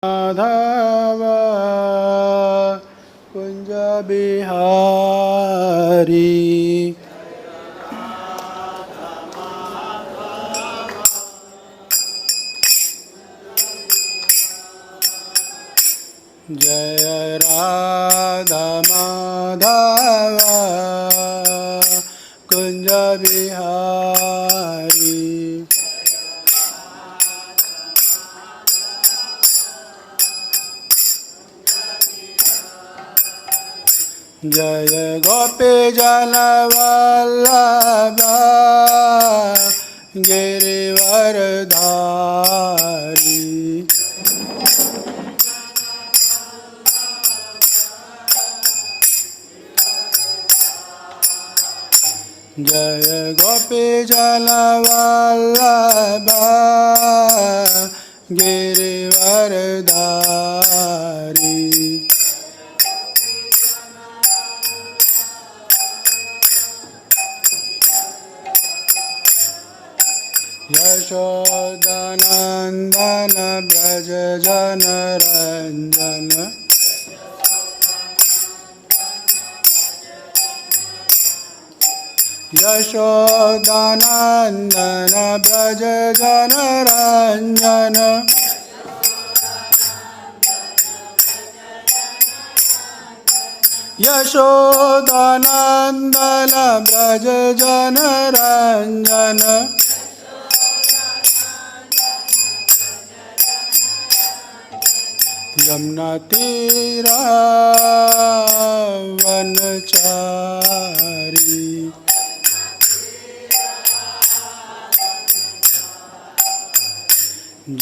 माधव कुंज बिहारी जय राधा माधव कुंज बिहारी जय गोपी जन वल्लभ गिरिवरधारी जय गोपी जन वल्लभ गिरिवरधारी यशोदानंदन ब्रज जन रंजन यशोदानंदन ब्रज जन रंजन यशोदानंदन ब्रज जन रंजन यमुना तीरा वनचारी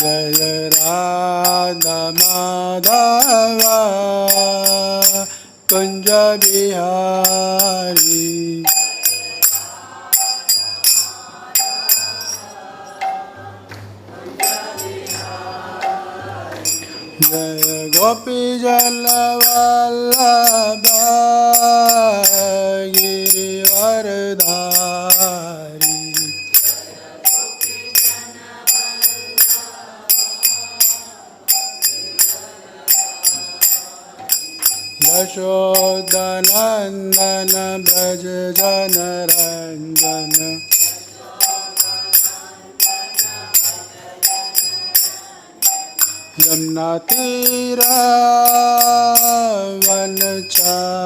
जय राधा माधव कुंज बिहारी जय गोपी जन वल्लभ गिरिवरधारी यशोदानंदन ब्रज जन रंजन यमुना तीरा वनचारी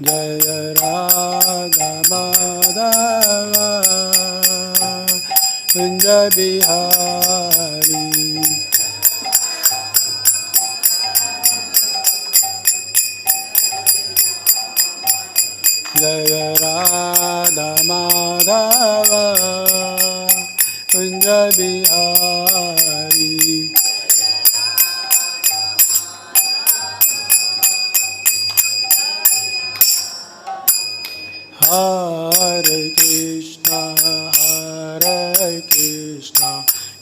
जय राधा माधव कुंज बिहारी जय राधा माधव कुंज बिहारी हरे Krishna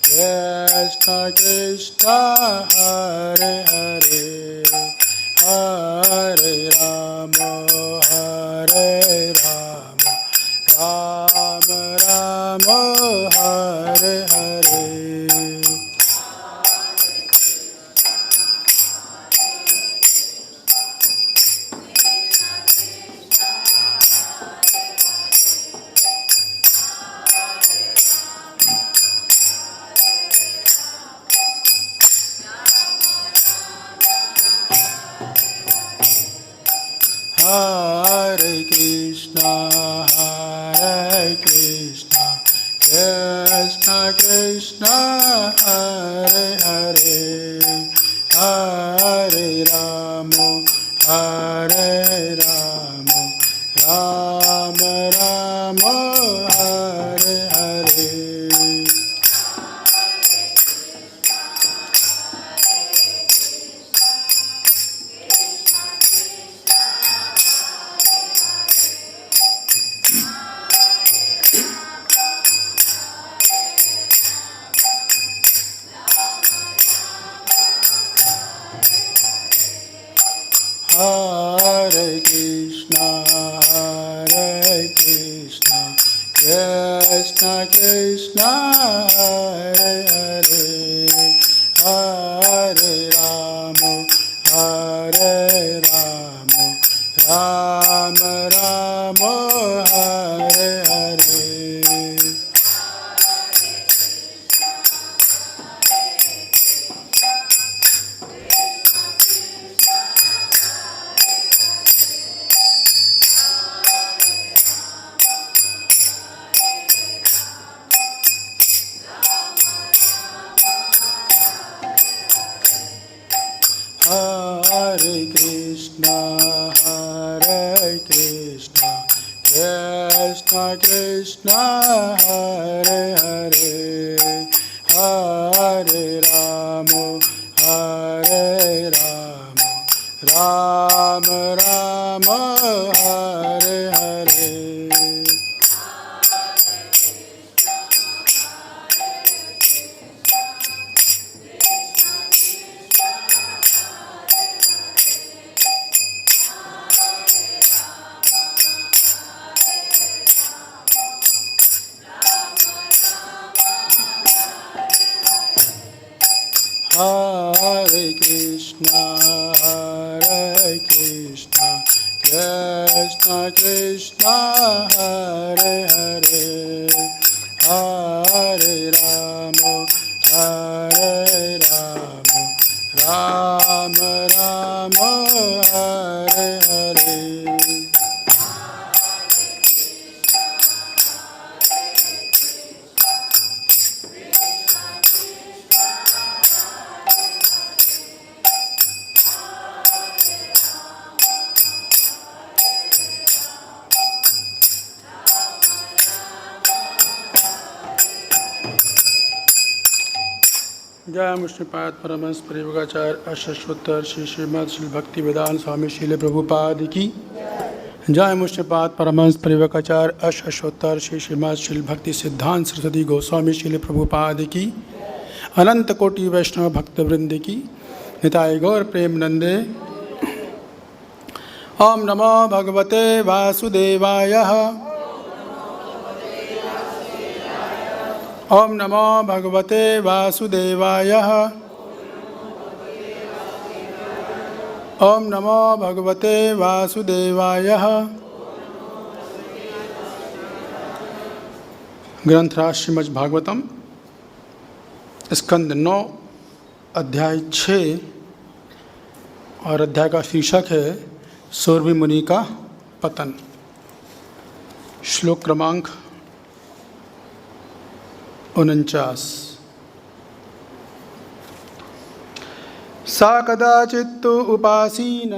Krishna Krishna Hare Hare Hare Ram Ram Ram Hare Hare Hare Krishna Krishna Krishna Hare Hare Hare Ram Ram Ram Hare Hare Hare Krishna, Krishna Krishna Hare Hare Hare Ram Ram Ram Hare Hare Hare Krishna, Krishna Krishna, Hare Hare, Hare Rama, Ram Rama, Hare Hare. Hare Krishna, Krishna Krishna, Hare Hare, Hare Rama, Ram Rama, Hare Hare. जय मुष्टिपाद परमहंस परिव्राजकाचार्य अशोत्तर श्री श्रीमद श्री भक्ति वेदांत स्वामी श्रील प्रभुपाद की जय मुष्टिपाद परमहंस परिव्राजकाचार्य अशोत्तर श्री श्रीमद श्री भक्ति सिद्धांत सरस्वती गोस्वामी श्रील प्रभुपाद की अनंत कोटि वैष्णव भक्त वृंद की निताय गौर प्रेम नंदे। ओम नमो भगवते वासुदेवाय, ओम नमो भगवते वासुदेवाय, ओम नमो भगवते वासुदेवाय। ग्रंथराज श्रीमद् भागवतम स्कंद 9 अध्याय 6 और अध्याय का शीर्षक है सौरभी मुनि का पतन। श्लोक क्रमांक 49। सा कदाचित् उपासीन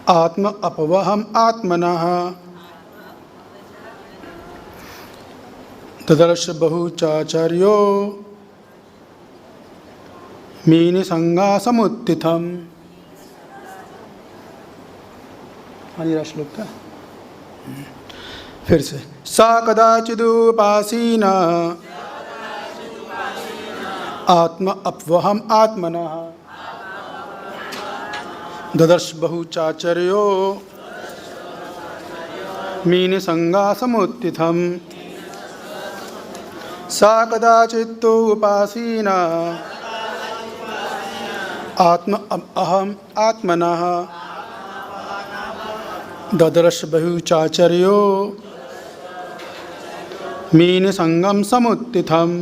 आत्म अपवहम आत्मनः तदर्श बहुचाचर्यो मीनसंगा समुत्थितम्। हानिरा श्लोक था फिर से। सा कदाचिदुपासीना आत्म अपवहम आत्मनः ददर्श बहुचाचर्यो मीनसंगा समुत्थितम्। सा कदाचित्तु उपासीना आत्म अहम आत्मनः ददर्श बहुचाचर्यो मीनसंगम समुत्थितम्।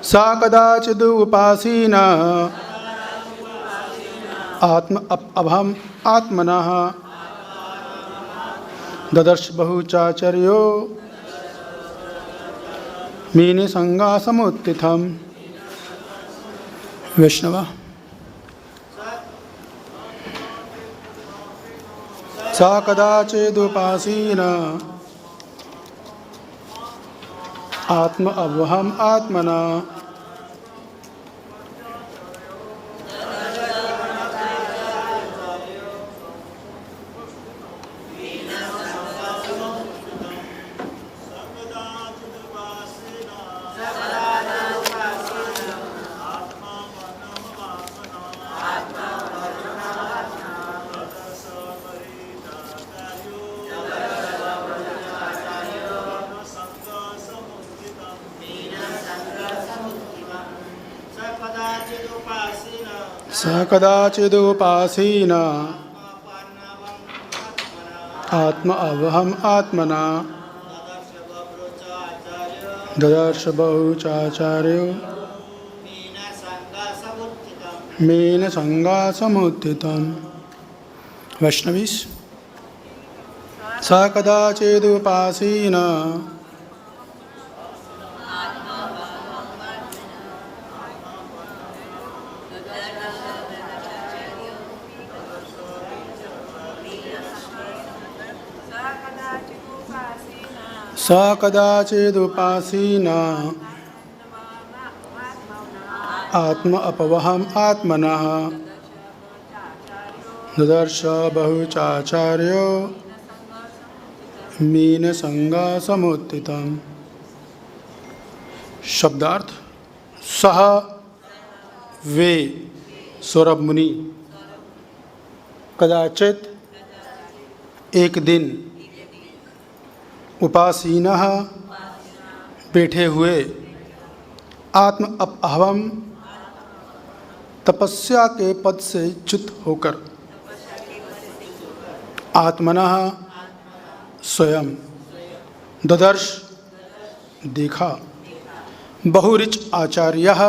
सा कदाचिदु उपासीना आत्म अभम आत्मनः ददर्श बहुचाचर्यो मीनसंगा समुत्थितम्। वैष्णव। सा कदाचिदुपासीना आत्म अवहम आत्मना स कदाचिदुपासीन आत्म अवहम आत्मना ददर्श बहुचाचार्यो मीन संगा समुत्थितम। वैष्णवीस। स कदाचिदुपासीन स कदाचिदुपासीन आत्म अपवहम आत्मनः ददर्श बहुचाचार्यो मीन संगा समुत्थितम। शब्दार्थ। सह वे सौरभ मुनि कदाचित एक दिन उपासीनः बैठे हुए आत्म अपहम तपस्या के पद से च्युत होकर आत्मनः स्वयं ददर्श देखा बहुरिच आचार्यः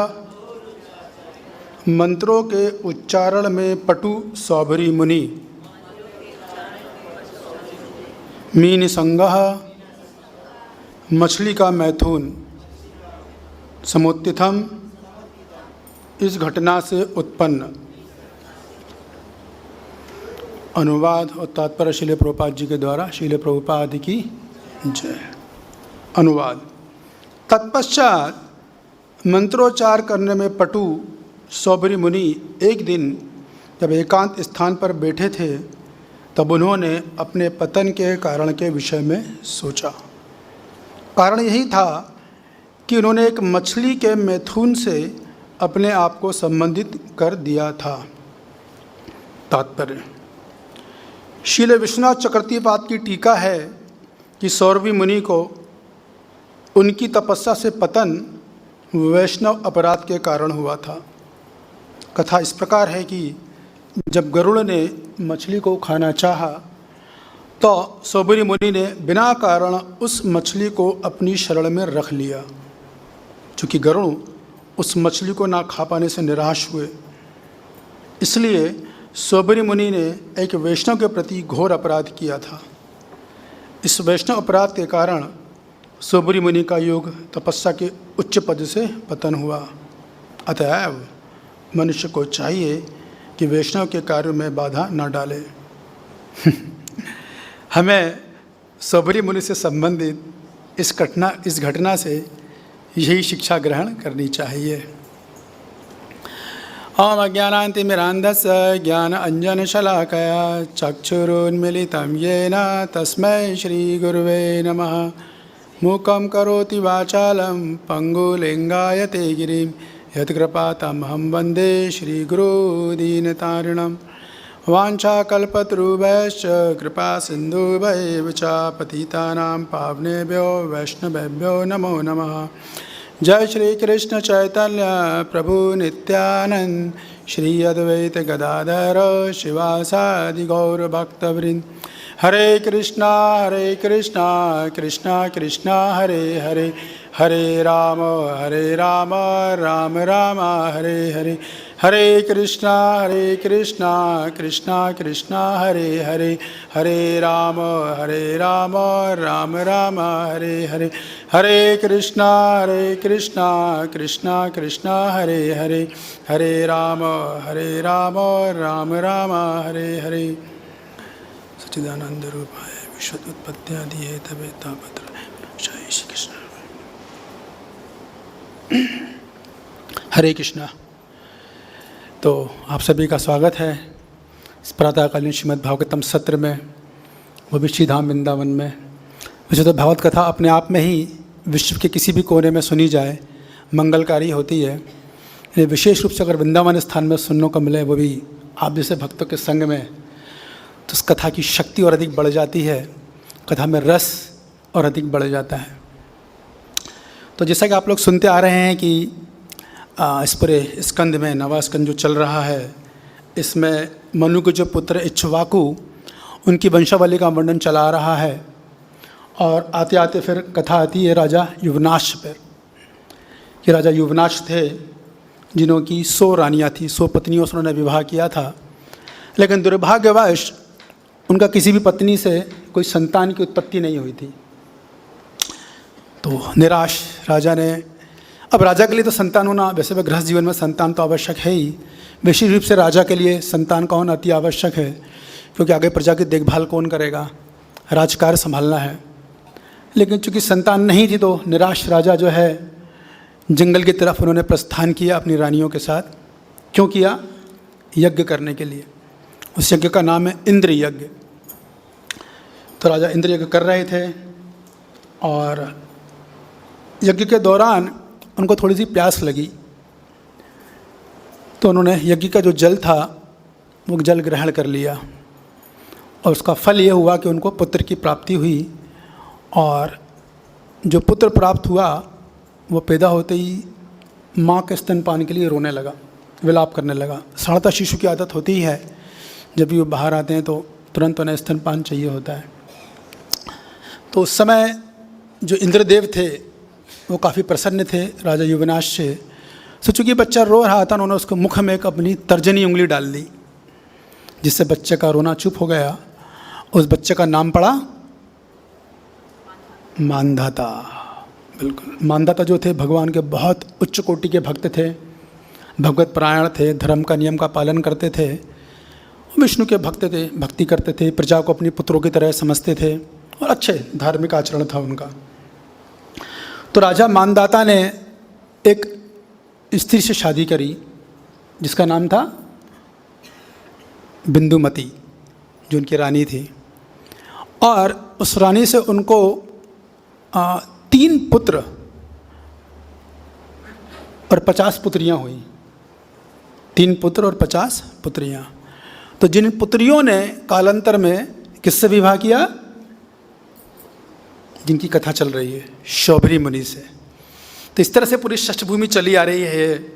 मंत्रों के उच्चारण में पटु सौभरी मुनि मीन संगः मछली का मैथुन समुत्थितम इस घटना से उत्पन्न। अनुवाद और तात्पर्य श्रील प्रभुपाद जी के द्वारा। श्रील प्रभुपाद की जय। अनुवाद। तत्पश्चात मंत्रोच्चार करने में पटु सौभरी मुनि एक दिन जब एकांत स्थान पर बैठे थे तब उन्होंने अपने पतन के कारण के विषय में सोचा। कारण यही था कि उन्होंने एक मछली के मैथुन से अपने आप को संबंधित कर दिया था। तात्पर्य। श्रील विश्वनाथ चक्रवर्तीपाद की टीका है कि सौरभी मुनि को उनकी तपस्या से पतन वैष्णव अपराध के कारण हुआ था। कथा इस प्रकार है कि जब गरुड़ ने मछली को खाना चाहा तो सौभरी मुनि ने बिना कारण उस मछली को अपनी शरण में रख लिया। चूँकि गरुड़ उस मछली को ना खा पाने से निराश हुए, इसलिए सौभरी मुनि ने एक वैष्णव के प्रति घोर अपराध किया था। इस वैष्णव अपराध के कारण सौभरी मुनि का योग तपस्या के उच्च पद से पतन हुआ। अतएव मनुष्य को चाहिए कि वैष्णव के कार्य में बाधा न डाले। हमें सौभरी मुनि से संबंधित इस घटना से यही शिक्षा ग्रहण करनी चाहिए। ओम अज्ञानान्तिमिरान्धस्य ज्ञान अंजनशलाकया चक्षुरुन्मीलितं येन तस्मै श्रीगुरुवे नमः। मूकं करोति वाचालं पङ्गुलिङ्गायते गिरिं यत्कृपातमहं वन्दे श्रीगुरुदीनतारिणं। वाञ्छाकल्पतरुभ्यश्च कृपा सिन्धुभ्यैव च पतितानां पावनेभ्यो वैष्णवेभ्यो नमो नमः। जय श्री कृष्ण चैतन्य प्रभु नित्यानंद श्री अद्वैत गदाधर शिवासादि गौर भक्तवृंद। हरे कृष्णा कृष्णा कृष्णा हरे हरे, हरे राम राम राम हरे हरे। हरे कृष्णा कृष्णा कृष्णा हरे हरे, हरे राम राम राम हरे हरे। हरे कृष्णा कृष्णा कृष्णा हरे हरे, हरे राम राम राम हरे हरे। सच्चिदानंद रूपाय विश्वोत्पत्त्यादि हेतवे तापत्र जय श्री कृष्ण। हरे कृष्णा। तो आप सभी का स्वागत है इस प्रातःकालीन श्रीमद् भागवतम सत्र में, वो भी श्री धाम वृंदावन में। वैसे तो भागवत कथा अपने आप में ही विश्व के किसी भी कोने में सुनी जाए मंगलकारी होती है, विशेष रूप से अगर वृंदावन स्थान में सुनने को मिले, वो भी आप जैसे भक्तों के संग में, तो उस कथा की शक्ति और अधिक बढ़ जाती है, कथा में रस और अधिक बढ़ जाता है। तो जैसा कि आप लोग सुनते आ रहे हैं कि इस पूरे स्कंद में, नवा स्कंद जो चल रहा है, इसमें मनु के जो पुत्र इक्ष्वाकु, उनकी वंशावली का वर्णन चला रहा है। और आते आते फिर कथा आती है राजा युवनाश पर, कि राजा युवनाश थे जिन्हों की 100 रानियाँ थी, 100 पत्नियों से उन्होंने विवाह किया था। लेकिन दुर्भाग्यवश उनका किसी भी पत्नी से कोई संतान की उत्पत्ति नहीं हुई थी। तो निराश राजा ने, अब राजा के लिए तो संतान होना, वैसे भी गृहस्थ जीवन में संतान तो आवश्यक है ही, विशेष रूप से राजा के लिए संतान का होना अति आवश्यक है, क्योंकि आगे प्रजा की देखभाल कौन करेगा, राजकार्य संभालना है। लेकिन चूंकि संतान नहीं थी तो निराश राजा जो है जंगल की तरफ उन्होंने प्रस्थान किया अपनी रानियों के साथ। क्यों किया? यज्ञ करने के लिए। उस यज्ञ का नाम है इंद्र यज्ञ। तो राजा इंद्र यज्ञ कर रहे थे और यज्ञ के दौरान उनको थोड़ी सी प्यास लगी, तो उन्होंने यज्ञ का जो जल था वो जल ग्रहण कर लिया और उसका फल ये हुआ कि उनको पुत्र की प्राप्ति हुई। और जो पुत्र प्राप्त हुआ वो पैदा होते ही माँ के स्तनपान के लिए रोने लगा, विलाप करने लगा। साधारणतः शिशु की आदत होती ही है, जब भी वो बाहर आते हैं तो तुरंत उन्हें स्तनपान चाहिए होता है। तो उस समय जो इंद्रदेव थे वो काफ़ी प्रसन्न थे राजा युवनाश से। तो चूँकि बच्चा रो रहा था, उन्होंने उसको मुख में एक अपनी तर्जनी उंगली डाल दी, जिससे बच्चे का रोना चुप हो गया। उस बच्चे का नाम पड़ा मानधाता। बिल्कुल, मानधाता जो थे भगवान के बहुत उच्च कोटि के भक्त थे, भगवत परायण थे, धर्म का नियम का पालन करते थे, विष्णु के भक्त थे, भक्ति करते थे, प्रजा को अपनी पुत्रों की तरह समझते थे और अच्छे धार्मिक आचरण था उनका। तो राजा मानधाता ने एक स्त्री से शादी करी जिसका नाम था बिंदुमती, जो उनकी रानी थी। और उस रानी से उनको 3 पुत्र और 50 पुत्रियां हुई। 3 पुत्र और 50 पुत्रियां। तो जिन पुत्रियों ने कालांतर में किससे विवाह किया, जिनकी कथा चल रही है, शौभरी मुनि से। तो इस तरह से पूरी षष्ठभूमि चली आ रही है।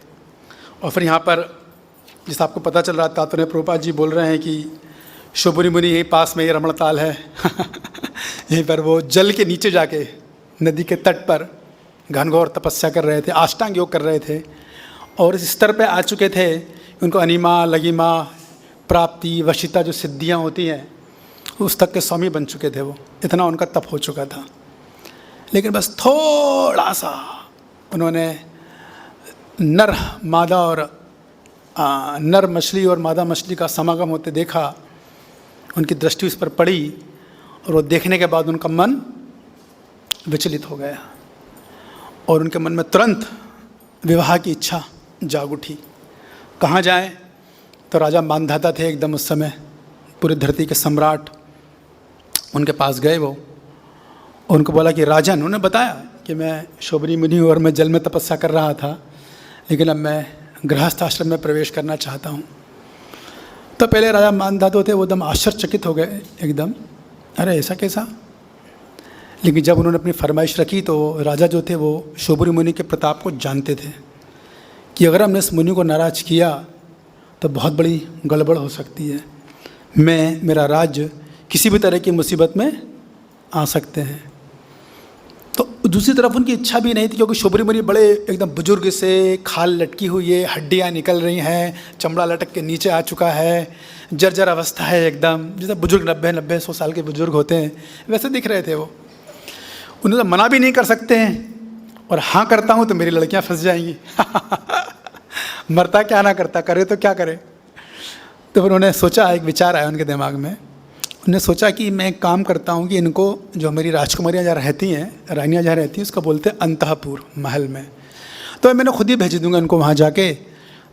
और फिर यहाँ पर जिस आपको पता चल रहा था, तो प्रभुपाद जी बोल रहे हैं कि शौभरी मुनि यहीं पास में ही रमणताल है यहीं पर वो जल के नीचे जाके नदी के तट पर घनघोर तपस्या कर रहे थे, अष्टांग योग कर रहे थे और इस स्तर पे आ चुके थे। उनको अनिमा, लगिमा, प्राप्ति, वशिता जो सिद्धियाँ होती हैं उस तक के स्वामी बन चुके थे वो, इतना उनका तप हो चुका था। लेकिन बस थोड़ा सा उन्होंने नर मादा और नर मछली और मादा मछली का समागम होते देखा, उनकी दृष्टि उस पर पड़ी और वो देखने के बाद उनका मन विचलित हो गया और उनके मन में तुरंत विवाह की इच्छा जाग उठी। कहाँ जाएं? तो राजा मानधाता थे एकदम उस समय, पूरी धरती के सम्राट, उनके पास गए वो। उनको बोला कि राजन, उन्होंने बताया कि मैं शौभरी मुनि हूँ और मैं जल में तपस्या कर रहा था, लेकिन अब मैं गृहस्थ आश्रम में प्रवेश करना चाहता हूँ। तो पहले राजा मानधाता थे वो एकदम आश्चर्यचकित हो गए एकदम, अरे ऐसा कैसा। लेकिन जब उन्होंने अपनी फरमाइश रखी तो राजा जो थे वो शौभरी मुनि के प्रताप को जानते थे कि अगर हमने इस मुनि को नाराज़ किया तो बहुत बड़ी गड़बड़ हो सकती है, मेरा राज्य किसी भी तरह की मुसीबत में आ सकते हैं। तो दूसरी तरफ उनकी इच्छा भी नहीं थी, क्योंकि शौभरी मुनि बड़े एकदम बुजुर्ग से, खाल लटकी हुई है, हड्डियाँ निकल रही हैं, चमड़ा लटक के नीचे आ चुका है, जर्जर अवस्था है एकदम, जैसे बुजुर्ग 90-100 साल के बुजुर्ग होते हैं वैसे दिख रहे थे वो। उन्हें तो मना भी नहीं कर सकते हैं और हाँ करता हूँ तो मेरी लड़कियाँ फंस जाएंगी मरता क्या ना करता, करे तो क्या करे। तो फिर उन्होंने सोचा, एक विचार आया उनके दिमाग में, उन्होंने सोचा कि मैं एक काम करता हूँ कि इनको, जो मेरी राजकुमारियाँ जहाँ रहती हैं, रानियाँ जहाँ रहती हैं, उसको बोलते हैं अंतःपुर, महल में, तो मैंने खुद ही भेज दूँगा इनको वहाँ जाके।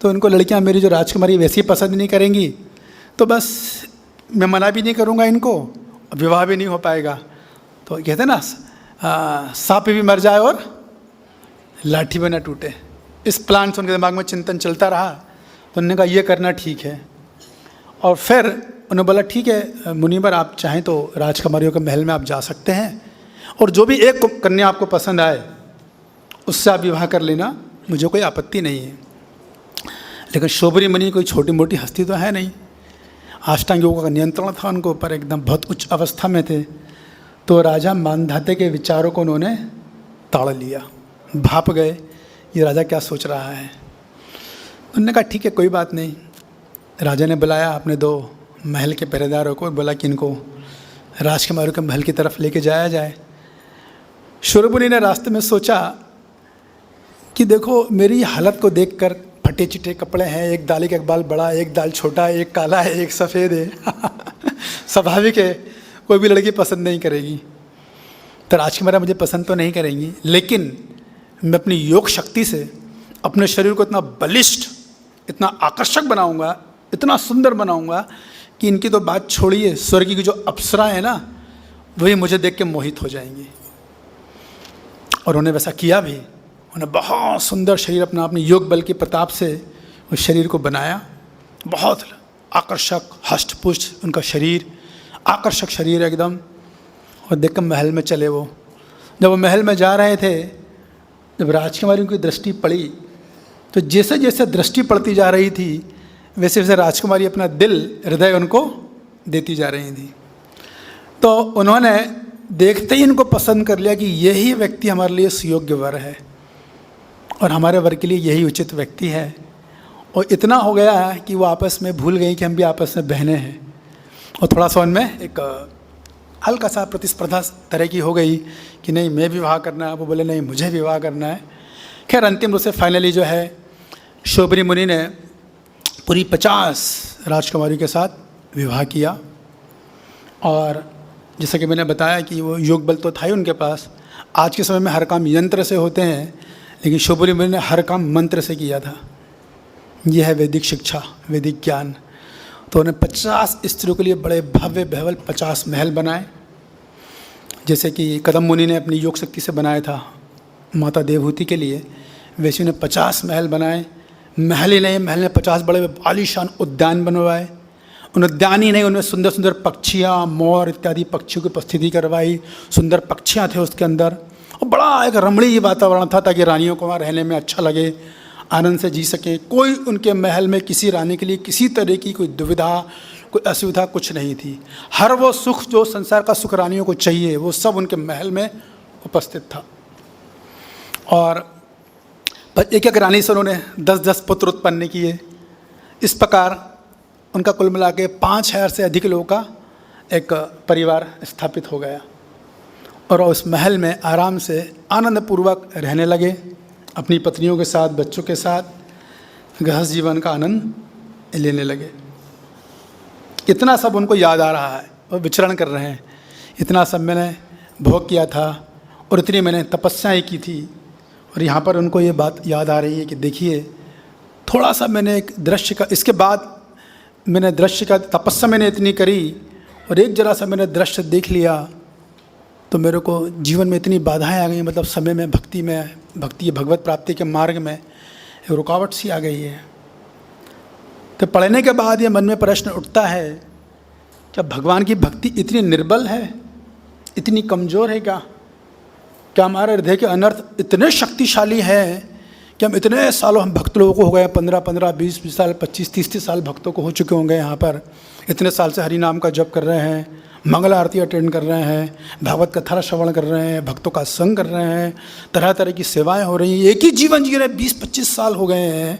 तो उनको लड़कियाँ मेरी जो राजकुमारी वैसी पसंद नहीं करेंगी, तो बस मैं मना भी नहीं करूँगा इनको, विवाह भी नहीं हो पाएगा। तो कहते हैं ना, सांप भी मर जाए और लाठी भी ना टूटे। इस प्लान से उनके दिमाग में चिंतन चलता रहा। तो उन्होंने कहा ये करना ठीक है। और फिर उन्होंने बोला ठीक है मुनिवर, आप चाहें तो राजकुमारियों के महल में आप जा सकते हैं और जो भी एक कन्या आपको पसंद आए उससे आप विवाह कर लेना, मुझे कोई आपत्ति नहीं है। लेकिन शोभरी मुनि कोई छोटी मोटी हस्ती तो है नहीं, अष्टांग योग का नियंत्रण था उनको ऊपर, एकदम बहुत उच्च अवस्था में थे। तो राजा मानधाते के विचारों को उन्होंने ताड़ लिया, भाप गए ये राजा क्या सोच रहा है। उन्होंने कहा ठीक है कोई बात नहीं। राजा ने बुलाया अपने 2 महल के पहरेदारों को, बोला कि इनको राजकुमारों के महल की तरफ लेके जाया जाए। शूरमुनि ने रास्ते में सोचा कि देखो मेरी हालत को देखकर, फटे चिटे कपड़े हैं, एक दाली का बाल बड़ा, एक दाल छोटा, एक काला है, एक सफ़ेद है स्वाभाविक है कोई भी लड़की पसंद नहीं करेगी, तो राजकुमारी मुझे पसंद तो नहीं करेंगी, लेकिन मैं अपनी योग शक्ति से अपने शरीर को इतना बलिष्ठ, इतना आकर्षक बनाऊंगा, इतना सुंदर बनाऊंगा कि इनकी तो बात छोड़िए, स्वर्ग की जो अप्सरा है ना वही मुझे देख के मोहित हो जाएंगी। और उन्होंने वैसा किया भी। उन्होंने बहुत सुंदर शरीर अपने योग बल के प्रताप से उस शरीर को बनाया। बहुत आकर्षक हष्ट पुष्ट उनका शरीर, आकर्षक शरीर एकदम। और देखकर महल में चले वो। जब वो महल में जा रहे थे, जब राजकुमारियों की दृष्टि पड़ी, तो जैसे जैसे दृष्टि पड़ती जा रही थी वैसे वैसे राजकुमारी अपना दिल हृदय उनको देती जा रही थी। तो उन्होंने देखते ही इनको पसंद कर लिया कि यही व्यक्ति हमारे लिए सुयोग्य वर है और हमारे वर के लिए यही उचित व्यक्ति है। और इतना हो गया कि वो आपस में भूल गई कि हम भी आपस में बहनें हैं। और थोड़ा सा उनमें एक हल्का सा प्रतिस्पर्धा तरह की हो गई कि नहीं मैं विवाह करना है, वो बोले नहीं मुझे विवाह करना है। खैर अंतिम रूप से फाइनली जो है शोभरी मुनि ने पूरी 50 राजकुमारी के साथ विवाह किया। और जैसा कि मैंने बताया कि वो योग बल तो था ही उनके पास। आज के समय में हर काम यंत्र से होते हैं, लेकिन शोभरी मुनि ने हर काम मंत्र से किया था। यह है वैदिक शिक्षा, वैदिक ज्ञान। तो उन्हें 50 स्त्रियों के लिए बड़े भव्य भैवल 50 महल बनाए, जैसे कि कदम मुनि ने अपनी योग शक्ति से बनाया था माता देवहूति के लिए, वैसे उन्हें 50 महल बनाए। महल ही नहीं, महल में 50 बड़े आलीशान उद्यान बनवाए। उन उद्यान ही नहीं, उनमें सुंदर सुंदर पक्षियाँ, मोर इत्यादि पक्षियों की उपस्थिति करवाई। सुंदर पक्षियाँ थे उसके अंदर, और बड़ा एक रमणीय वातावरण था ताकि रानियों को वहाँ रहने में अच्छा लगे, आनंद से जी सके। कोई उनके महल में किसी रानी के लिए किसी तरह की कोई दुविधा, कोई असुविधा कुछ नहीं थी। हर वो सुख जो संसार का सुख रानियों को चाहिए वो सब उनके महल में उपस्थित था। और एक एक रानी से उन्होंने 10-10 पुत्र उत्पन्न किए। इस प्रकार उनका कुल मिला के 5000 से अधिक लोगों का एक परिवार स्थापित हो गया। और उस महल में आराम से आनंदपूर्वक रहने लगे, अपनी पत्नियों के साथ, बच्चों के साथ गृहस्थ जीवन का आनंद लेने लगे। इतना सब उनको याद आ रहा है और विचरण कर रहे हैं, इतना सब मैंने भोग किया था और इतनी मैंने तपस्याएं की थी। और यहाँ पर उनको ये बात याद आ रही है कि देखिए थोड़ा सा मैंने एक दृश्य का, इसके बाद मैंने दृश्य का तपस्या मैंने इतनी करी और एक जरा सा मैंने दृश्य देख लिया तो मेरे को जीवन में इतनी बाधाएं आ गई, मतलब समय में, भक्ति भगवत प्राप्ति के मार्ग में एक रुकावट सी आ गई है। तो पढ़ने के बाद ये मन में प्रश्न उठता है, क्या भगवान की भक्ति इतनी निर्बल है, इतनी कमज़ोर है क्या? क्या हमारे हृदय के अनर्थ इतने शक्तिशाली हैं कि हम इतने सालों, हम भक्त लोगों को हो गए 15-15, 20-20 साल, 25-30 साल भक्तों को हो चुके होंगे यहाँ पर, इतने साल से हरि नाम का जप कर रहे हैं, मंगल आरती अटेंड कर रहे हैं, भागवत कथा श्रवण कर रहे हैं, भक्तों का संग कर रहे हैं, तरह तरह की सेवाएं हो रही हैं, एक ही जीवन जी रहे 20-25 साल हो गए हैं।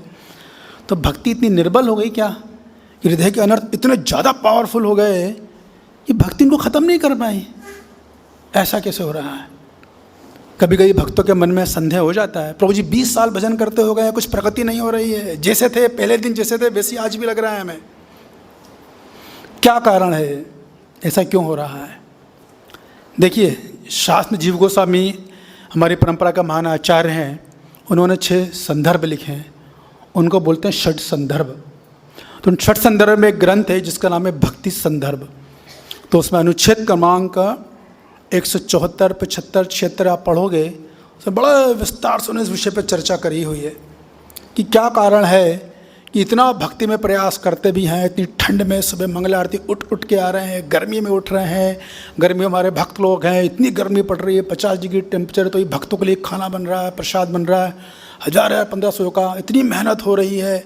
तो भक्ति इतनी निर्बल हो गई क्या कि हृदय के अनर्थ इतने ज़्यादा पावरफुल हो गए कि भक्ति इनको ख़त्म नहीं कर पाई? ऐसा कैसे हो रहा है? कभी कभी भक्तों के मन में संदेह हो जाता है, प्रभु जी 20 साल भजन करते हो गए, कुछ प्रगति नहीं हो रही है, जैसे थे पहले दिन जैसे थे वैसे आज भी लग रहा है हमें। क्या कारण है, ऐसा क्यों हो रहा है? देखिए शास्त्र में जीव गोस्वामी हमारी परंपरा का महान आचार्य हैं, उन्होंने 6 संदर्भ लिखे हैं, उनको बोलते हैं षट संदर्भ। तो उन षट संदर्भ में एक ग्रंथ है जिसका नाम है भक्ति संदर्भ। तो उसमें अनुच्छेद क्रमांक 174, 75, 76 आप पढ़ोगे तो बड़ा विस्तार से उन्होंने इस विषय पर चर्चा करी हुई है कि क्या कारण है कि इतना भक्ति में प्रयास करते भी हैं, इतनी ठंड में सुबह मंगला आरती उठ उठ के आ रहे हैं, गर्मी में उठ रहे हैं, गर्मी में हमारे भक्त लोग हैं, इतनी गर्मी पड़ रही है, 50 डिग्री टेम्परेचर, तो ये भक्तों के लिए खाना बन रहा है, प्रसाद बन रहा है, 1000 या 1500 का, इतनी मेहनत हो रही है,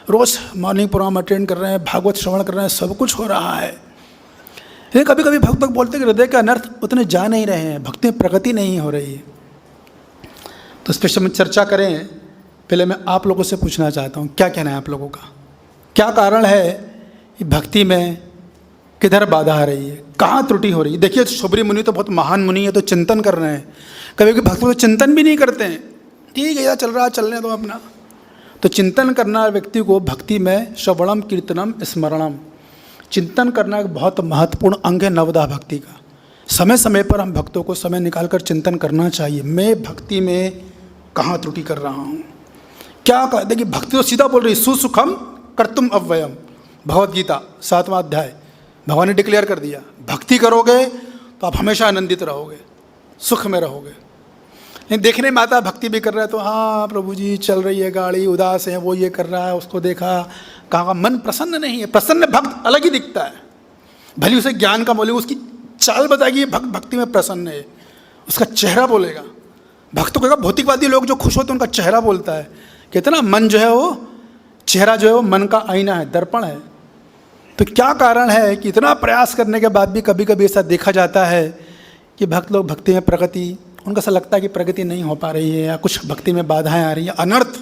रोज़ मॉर्निंग प्रोग्राम अटेंड कर रहे हैं, भागवत श्रवण कर रहे हैं, सब कुछ हो रहा है। लेकिन कभी कभी भक्त लोग बोलते हैं कि हृदय के अनर्थ उतने जा नहीं रहे हैं, भक्ति में प्रगति नहीं हो रही है। तो इस पर हम चर्चा करें। पहले मैं आप लोगों से पूछना चाहता हूँ, क्या कहना है आप लोगों का? क्या कारण है कि भक्ति में किधर बाधा आ रही है, कहाँ त्रुटि हो रही है? देखिए, शुभरी मुनि तो बहुत महान मुनि है, तो चिंतन कर रहे हैं। कभी कभी भक्त लोग चिंतन भी नहीं करते हैं, ठीक है यार चल रहा है, चलने दो अपना। तो चिंतन करना व्यक्ति को भक्ति में श्रवणम कीर्तनम स्मरणम, चिंतन करना एक बहुत महत्वपूर्ण अंग है नवदा भक्ति का। समय समय पर हम भक्तों को समय निकालकर चिंतन करना चाहिए, मैं भक्ति में कहाँ त्रुटि कर रहा हूँ, क्या कर। देखिए, भक्ति तो सीधा बोल रही है, सुसुखम कर्तुम अव्ययम, भगवद गीता 7वां अध्याय, भगवान ने डिक्लेयर कर दिया, भक्ति करोगे तो आप हमेशा आनंदित रहोगे, सुख में रहोगे। लेकिन देखने में आता है भक्ति भी कर रहा है तो हाँ प्रभु जी चल रही है गाड़ी, उदास है, वो ये कर रहा है, उसको देखा, कहाँ मन प्रसन्न नहीं है। प्रसन्न भक्त अलग ही दिखता है, भले उसे ज्ञान का बोले, उसकी चाल बताएगी भक्त भक्ति में प्रसन्न है, उसका चेहरा बोलेगा। भक्त को कहेगा, भौतिकवादी लोग जो खुश होते हैं उनका चेहरा बोलता है। कितना मन जो है वो, चेहरा जो है वो मन का आईना है, दर्पण है। तो क्या कारण है कि इतना प्रयास करने के बाद भी कभी कभी ऐसा देखा जाता है कि भक्त लोग भक्ति में प्रगति, उनका ऐसा लगता है कि प्रगति नहीं हो पा रही है, या कुछ भक्ति में बाधाएं आ रही हैं, अनर्थ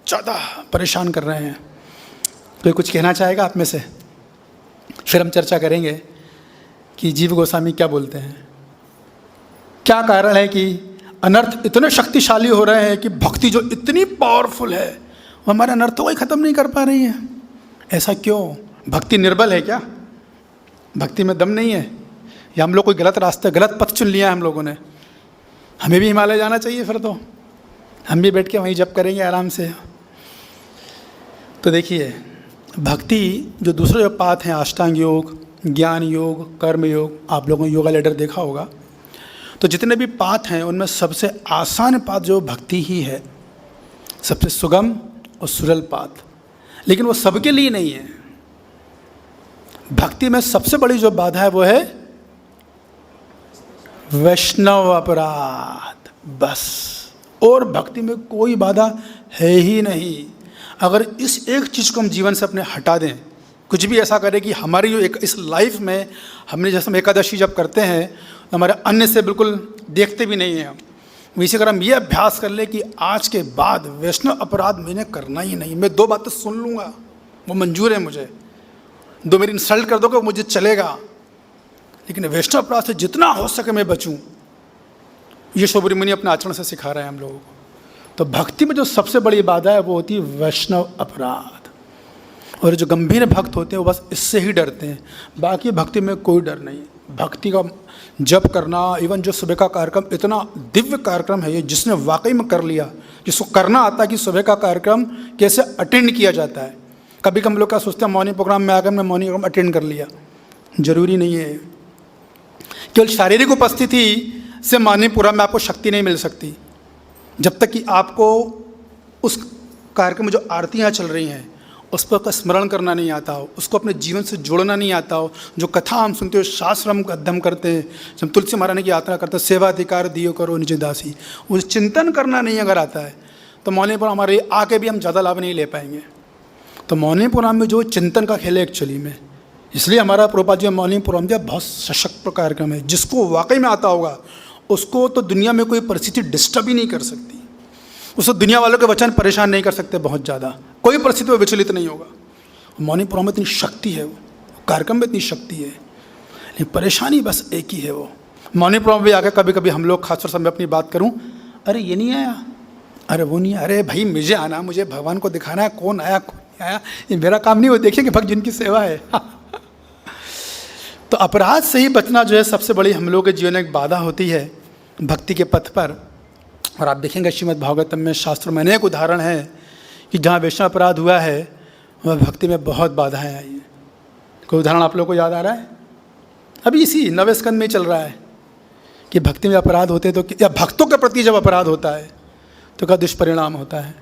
ज़्यादा परेशान कर रहे हैं। तो कुछ कहना चाहेगा आप में से? फिर हम चर्चा करेंगे कि जीव गोस्वामी क्या बोलते हैं, क्या कारण है कि अनर्थ इतने शक्तिशाली हो रहे हैं कि भक्ति जो इतनी पावरफुल है वो हमारे अनर्थों को ही ख़त्म नहीं कर पा रही है। ऐसा क्यों? भक्ति निर्बल है क्या? भक्ति में दम नहीं है, या हम लोग कोई गलत रास्ते, गलत पथ चुन लिया है हम लोगों ने? हमें भी हिमालय जाना चाहिए, फिर तो हम भी बैठ के वहीं जप करेंगे आराम से। तो देखिए, भक्ति जो दूसरे जो पाथ हैं, अष्टांग योग, ज्ञान योग, कर्म योग, आप लोगों ने योगा लेडर देखा होगा, तो जितने भी पाथ हैं उनमें सबसे आसान पाथ जो भक्ति ही है, सबसे सुगम और सरल पाथ। लेकिन वो सबके लिए नहीं है। भक्ति में सबसे बड़ी जो बाधा है वो है वैष्णव अपराध, बस। और भक्ति में कोई बाधा है ही नहीं। अगर इस एक चीज़ को हम जीवन से अपने हटा दें, कुछ भी ऐसा करें कि हमारी जो एक इस लाइफ में हमने, जैसे हम एकादशी जब करते हैं तो हमारे अन्न से बिल्कुल देखते भी नहीं हैं हम, वैसे अगर हम ये अभ्यास कर ले कि आज के बाद वैष्णव अपराध मैंने करना ही नहीं, मैं 2 बातें सुन लूँगा वो मंजूर है मुझे, 2 मेरी इंसल्ट कर दोगे मुझे चलेगा, लेकिन वैष्णव अपराध से जितना हो सके मैं बचूं। ये शुभरी मुनि अपने आचरण से सिखा रहे हैं हम लोगों को। तो भक्ति में जो सबसे बड़ी बाधा है वो होती है वैष्णव अपराध। और जो गंभीर भक्त होते हैं वो बस इससे ही डरते हैं, बाकी भक्ति में कोई डर नहीं। भक्ति का जप करना, इवन जो सुबह का कार्यक्रम, इतना दिव्य कार्यक्रम है ये, जिसने वाकई में कर लिया, जिसको करना आता है कि सुबह का कार्यक्रम कैसे अटेंड किया जाता है। कभी हम लोग क्या सोचते हैं, मॉर्निंग प्रोग्राम में आकर मैं मॉर्निंग प्रोग्राम अटेंड कर लिया, जरूरी नहीं है। केवल शारीरिक उपस्थिति से मॉर्निंग प्रोग्राम में आपको शक्ति नहीं मिल सकती, जब तक कि आपको उस कार्यक्रम में जो आरतियाँ चल रही हैं उस पर स्मरण करना नहीं आता हो, उसको अपने जीवन से जोड़ना नहीं आता हो। जो कथा हम सुनते हो, शास्त्र हम अध्ययन करते हैं, जब तुलसी महारानी की यात्रा करते हैं, सेवा अधिकार दियो करो निज दासी, उस चिंतन करना नहीं अगर आता है तो मौनी पुराण हमारे आके भी हम ज़्यादा लाभ नहीं ले पाएंगे। तो मौनी पुराण में जो चिंतन का खेल है एक्चुअली में, इसलिए हमारा प्रभुपाद जी मौनी पुराण दिया बहुत सशक्त कार्यक्रम है। जिसको वाकई में आता होगा उसको तो दुनिया में कोई परिस्थिति डिस्टर्ब ही नहीं कर सकती, उसको दुनिया वालों के वचन परेशान नहीं कर सकते बहुत ज़्यादा, कोई परिस्थिति में विचलित नहीं होगा। मौनी पुराण में इतनी शक्ति है, वो कार्यक्रम में इतनी शक्ति है, लेकिन परेशानी बस एक ही है। वो मौनी पुराण में भी आकर कभी कभी हम लोग, खासतौर से मैं अपनी बात करूं, अरे ये नहीं आया, अरे वो नहीं आया, अरे भाई मुझे आना, मुझे भगवान को दिखाना है, कौन आया कौन नहीं आया, ये मेरा काम नहीं हो, देखिए कि भक्त जिनकी सेवा है। तो अपराध से ही बचना जो है सबसे बड़ी हम लोगों के जीवन में एक बाधा होती है भक्ति के पथ पर। और आप देखेंगे श्रीमद् भागवतम में, शास्त्र में अनेक उदाहरण है कि जहाँ वैष्णव अपराध हुआ है वह भक्ति में बहुत बाधाएं आई हैं। कोई उदाहरण आप लोगों को याद आ रहा है? अभी इसी 9वें स्कंद में चल रहा है कि भक्ति में अपराध होते तो, या भक्तों के प्रति जब अपराध होता है तो क्या दुष्परिणाम होता है।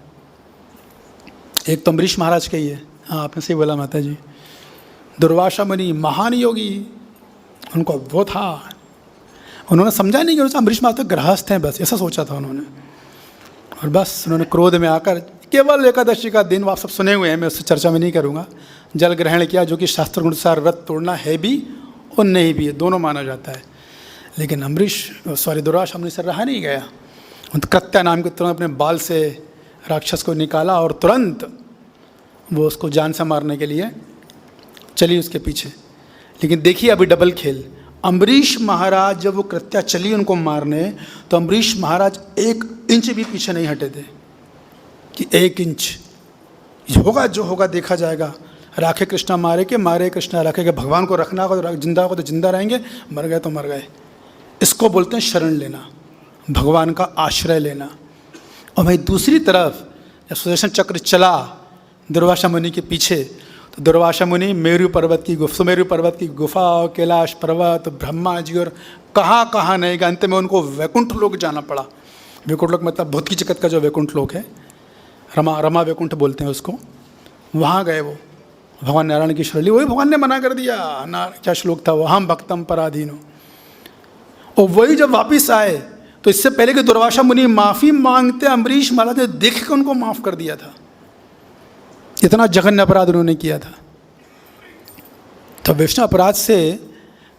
एक तो अम्बरीश महाराज का ही है, हाँ आपने सही बोला माता जी। दुर्वासा मुनि महान योगी, उनको वो था, उन्होंने समझा नहीं कि अम्बरीश महाराज तो गृहस्थ हैं, बस ऐसा सोचा था उन्होंने। और बस उन्होंने क्रोध में आकर, केवल एकादशी का दिन आप सब सुने हुए हैं, मैं उससे चर्चा में नहीं करूँगा, जल ग्रहण किया, जो कि शास्त्र अनुसार व्रत तोड़ना है भी और नहीं भी है, दोनों माना जाता है। लेकिन दुर्वासा मुनि से रहा नहीं गया, कृत्या नाम के तुरंत अपने बाल से राक्षस को निकाला और तुरंत वो उसको जान से मारने के लिए चली उसके पीछे। लेकिन देखिए अभी डबल खेल, अम्बरीश महाराज जब वो कृत्या चली उनको मारने, तो अम्बरीश महाराज 1 इंच भी पीछे नहीं हटे थे कि 1 इंच होगा, जो होगा देखा जाएगा, राखे कृष्णा मारे के मारे कृष्णा राखे के, भगवान को रखना होगा तो जिंदा होगा तो जिंदा रहेंगे, मर गए तो मर गए। इसको बोलते हैं शरण लेना, भगवान का आश्रय लेना। और भाई दूसरी तरफ जब सुदर्शन चक्र चला दुर्वासा मुनि के पीछे, तो दुर्वासा मुनि सुमेरु पर्वत की गुफा, कैलाश पर्वत, ब्रह्मा जी और कहाँ नहीं गए, अंत में उनको वैकुंठ लोक जाना पड़ा। वैकुंठ लोक मतलब भौतिक जगत का जो वैकुंठ लोक है, रमा वैकुंठ बोलते हैं उसको, वहाँ गए वो भगवान नारायण की शरण ली। वही भगवान ने मना कर दिया, क्या श्लोक था वो, हम भक्तम पराधीनो। और वही जब वापिस आए तो इससे पहले कि दुर्वासा मुनि माफ़ी मांगते, अम्बरीश महाराज ने देख के उनको माफ़ कर दिया था। इतना जघन्य अपराध उन्होंने किया था। तो वैष्णव अपराध से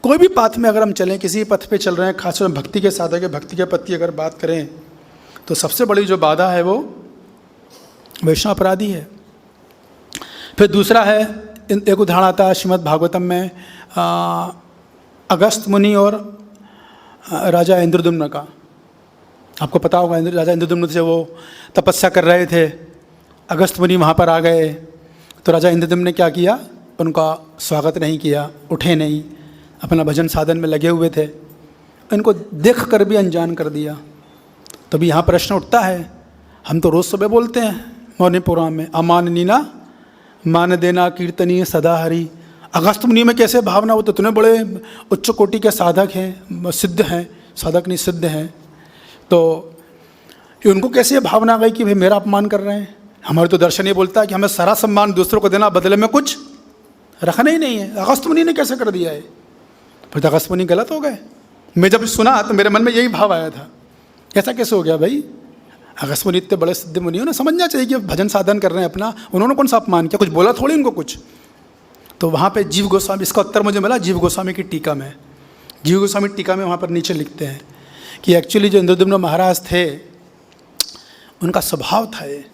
कोई भी पाथ में अगर हम चलें, किसी पथ पे चल रहे हैं, खासकर भक्ति के साधक, भक्ति के पथ की अगर बात करें, तो सबसे बड़ी जो बाधा है वो वैष्णव अपराधी है। फिर दूसरा है, एक उदाहरण आता है श्रीमद् भागवतम में, अगस्त मुनि और राजा इंद्रद्युम्न का। आपको पता होगा, राजा इंद्रद्युम्न से वो तपस्या कर रहे थे, अगस्त मुनि वहाँ पर आ गए, तो राजा इंद्रद्युम्न ने क्या किया, उनका स्वागत नहीं किया, उठे नहीं, अपना भजन साधन में लगे हुए थे, इनको देख कर भी अनजान कर दिया। तभी यहाँ प्रश्न उठता है, हम तो रोज़ सुबह बोलते हैं मौनी पुराण में, अमाननीना मान देना कीर्तनीय सदा हरि। अगस्त मुनि में कैसे भावना, वो तो इतने बड़े उच्च कोटि के साधक हैं, सिद्ध हैं, साधक नहीं सिद्ध हैं, तो उनको कैसे भावना गई कि भाई मेरा अपमान कर रहे हैं। हमारे तो दर्शन ये बोलता है कि हमें सारा सम्मान दूसरों को देना, बदले में कुछ रखना ही नहीं है। अगस्त मुनि ने कैसे कर दिया है, फिर अगस्त मुनि गलत हो गए। मैं जब सुना तो मेरे मन में यही भाव आया था, ऐसा कैसे हो गया भाई, अगस्त मुनि इतने बड़े सिद्ध मुनि, उन्हें समझना चाहिए कि भजन साधन कर रहे हैं अपना, उन्होंने कौन सा अपमान किया, कुछ बोला थोड़ी उनको कुछ। तो वहाँ पे जीव गोस्वामी, इसका उत्तर मुझे मिला जीव गोस्वामी की टीका में। जीव गोस्वामी टीका में वहाँ पर नीचे लिखते हैं कि एक्चुअली जो इंद्रद्युम्न महाराज थे, उनका स्वभाव था ये,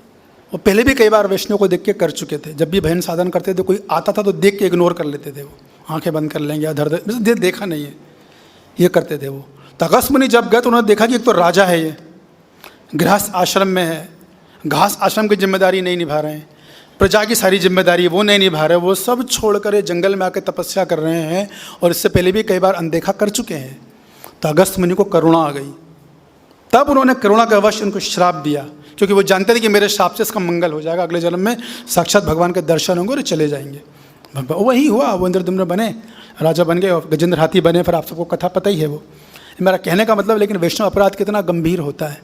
वो पहले भी कई बार वैष्णव को देख के कर चुके थे। जब भी भजन साधन करते थे, कोई आता था तो देख के इग्नोर कर लेते थे, वो आंखें बंद कर लेंगे, अधर देखा नहीं है, ये करते थे वो। तो अगस्त मुनि जब गए तो उन्होंने देखा कि एक तो राजा है, ये गृहस्थ आश्रम में है, घास आश्रम की जिम्मेदारी नहीं निभा रहे हैं, प्रजा की सारी जिम्मेदारी वो नहीं निभा रहे, वो सब छोड़कर जंगल में आकर तपस्या कर रहे हैं, और इससे पहले भी कई बार अनदेखा कर चुके हैं। तो अगस्त मुनि को करुणा आ गई, तब उन्होंने करुणा के अवश्य उनको श्राप दिया, क्योंकि वो जानते थे कि मेरे श्राप से इसका मंगल हो जाएगा, अगले जन्म में साक्षात भगवान के दर्शन होंगे और चले जाएंगे। वही हुआ, वो इंद्रद्युम्न बने, राजा बन गए, और गजेंद्र हाथी बने, फिर आप सबको कथा पता ही है। वो मेरा कहने का मतलब, लेकिन वैष्णव अपराध कितना गंभीर होता है,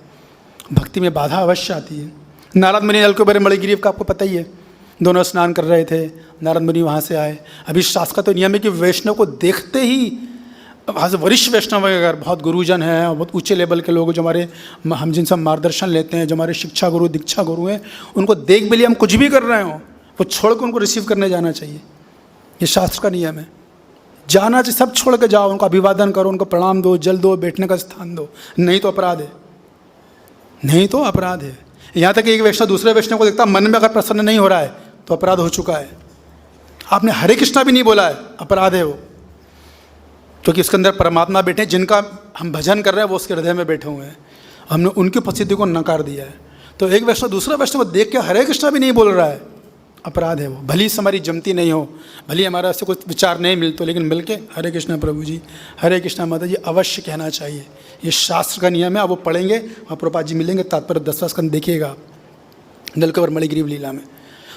भक्ति में बाधा अवश्य आती है। नारद मुनि नलकूबर मणिग्रीव का आपको पता ही है, दोनों स्नान कर रहे थे, नारद मुनि वहाँ से आए। अभी शास्त्र का तो नियम है कि वैष्णव को देखते ही, वरिष्ठ वैष्णव अगर बहुत गुरुजन हैं, बहुत ऊंचे लेवल के लोग जो हमारे, हम जिनसे मार्गदर्शन लेते हैं, जो हमारे शिक्षा गुरु दीक्षा गुरु हैं, उनको देख भी लिया हम कुछ भी कर रहे हो, वो छोड़ कर उनको रिसीव करने जाना चाहिए, ये शास्त्र का नियम है। जाना चाहिए, सब छोड़ के जाओ, उनको अभिवादन करो, उनको प्रणाम दो, जल दो, बैठने का स्थान दो, नहीं तो अपराध है, नहीं तो अपराध है। यहाँ तक कि एक वैष्णव दूसरे वैष्णव को देखता, मन में अगर प्रसन्न नहीं हो रहा है तो अपराध हो चुका है। आपने हरे कृष्णा भी नहीं बोला है, अपराध है वो, क्योंकि उसके अंदर परमात्मा बैठे हैं, जिनका हम भजन कर रहे हैं वो उसके हृदय में बैठे हुए हैं, हमने उनकी उपस्थिति को नकार दिया है। तो एक वैष्णव दूसरा वैष्णव को देख के हरे कृष्णा भी नहीं बोल रहा है, अपराध है वो। भली से हमारी जमती नहीं हो, भली हमारा से कुछ विचार नहीं मिलते, लेकिन मिलके हरे कृष्णा प्रभु जी, हरे कृष्णा माता जी अवश्य कहना चाहिए, ये शास्त्र का नियम है। आप वो पढ़ेंगे, वहाँ प्रभुपाद जी मिलेंगे, तात्पर्य 10वां स्कंद देखिएगा नलकूबर मणिग्रीव लीला में।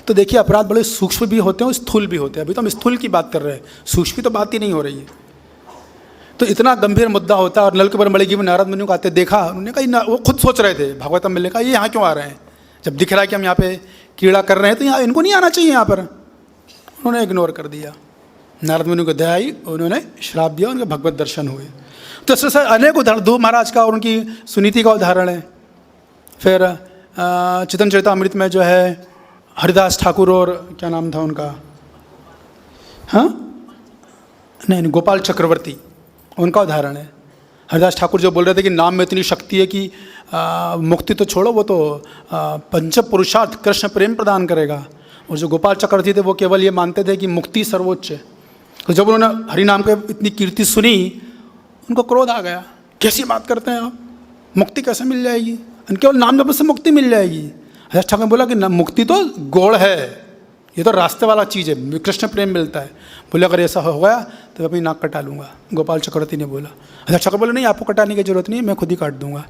तो देखिए अपराध बड़े सूक्ष्म भी होते हैं और स्थूल भी होते हैं। अभी तो हम स्थूल की बात कर रहे हैं, सूक्ष्म की तो बात ही नहीं हो रही है। तो इतना गंभीर मुद्दा होता है। और नलकूबर मणिग्रीव नारद मुनि को आते देखा, उन्होंने कहा, वो खुद सोच रहे थे, भागवतम में लिखा, ये यहाँ क्यों आ रहे हैं, जब दिख रहा है कि हम यहाँ पे कीड़ा कर रहे हैं तो यहाँ इनको नहीं आना चाहिए यहाँ पर। उन्होंने इग्नोर कर दिया। नारद मुनि को दया आई, उन्होंने श्राप दिया, उनके भगवत दर्शन हुए। तो इस तरह से अनेक उदाहरण, ध्रुव महाराज का और उनकी सुनीति का उदाहरण है। फिर चैतन्य चरितामृत में जो है हरिदास ठाकुर और क्या नाम था उनका, हाँ नहीं गोपाल चक्रवर्ती, उनका उदाहरण है। हरिदास ठाकुर जो बोल रहे थे कि नाम में इतनी शक्ति है कि मुक्ति तो छोड़ो, वो तो पंच पुरुषार्थ कृष्ण प्रेम प्रदान करेगा। और जो गोपाल चक्रवर्ती थे वो केवल ये मानते थे कि मुक्ति सर्वोच्च है। तो जब उन्होंने हरि नाम के इतनी कीर्ति सुनी, उनको क्रोध आ गया, कैसी बात करते हैं आप, मुक्ति कैसे मिल जाएगी, केवल नाम जप से मुक्ति मिल जाएगी। हरिदास ठाकुर ने बोला कि मुक्ति तो गोड़ है, ये तो रास्ते वाला चीज़ है, कृष्ण प्रेम मिलता है। बोले अगर ऐसा हो गया तो अपनी नाक कटा लूँगा, गोपाल चक्रवर्ती ने बोला। हरिदास ठाकुर बोले नहीं, आपको कटाने की जरूरत नहीं है, मैं खुद ही काट दूंगा।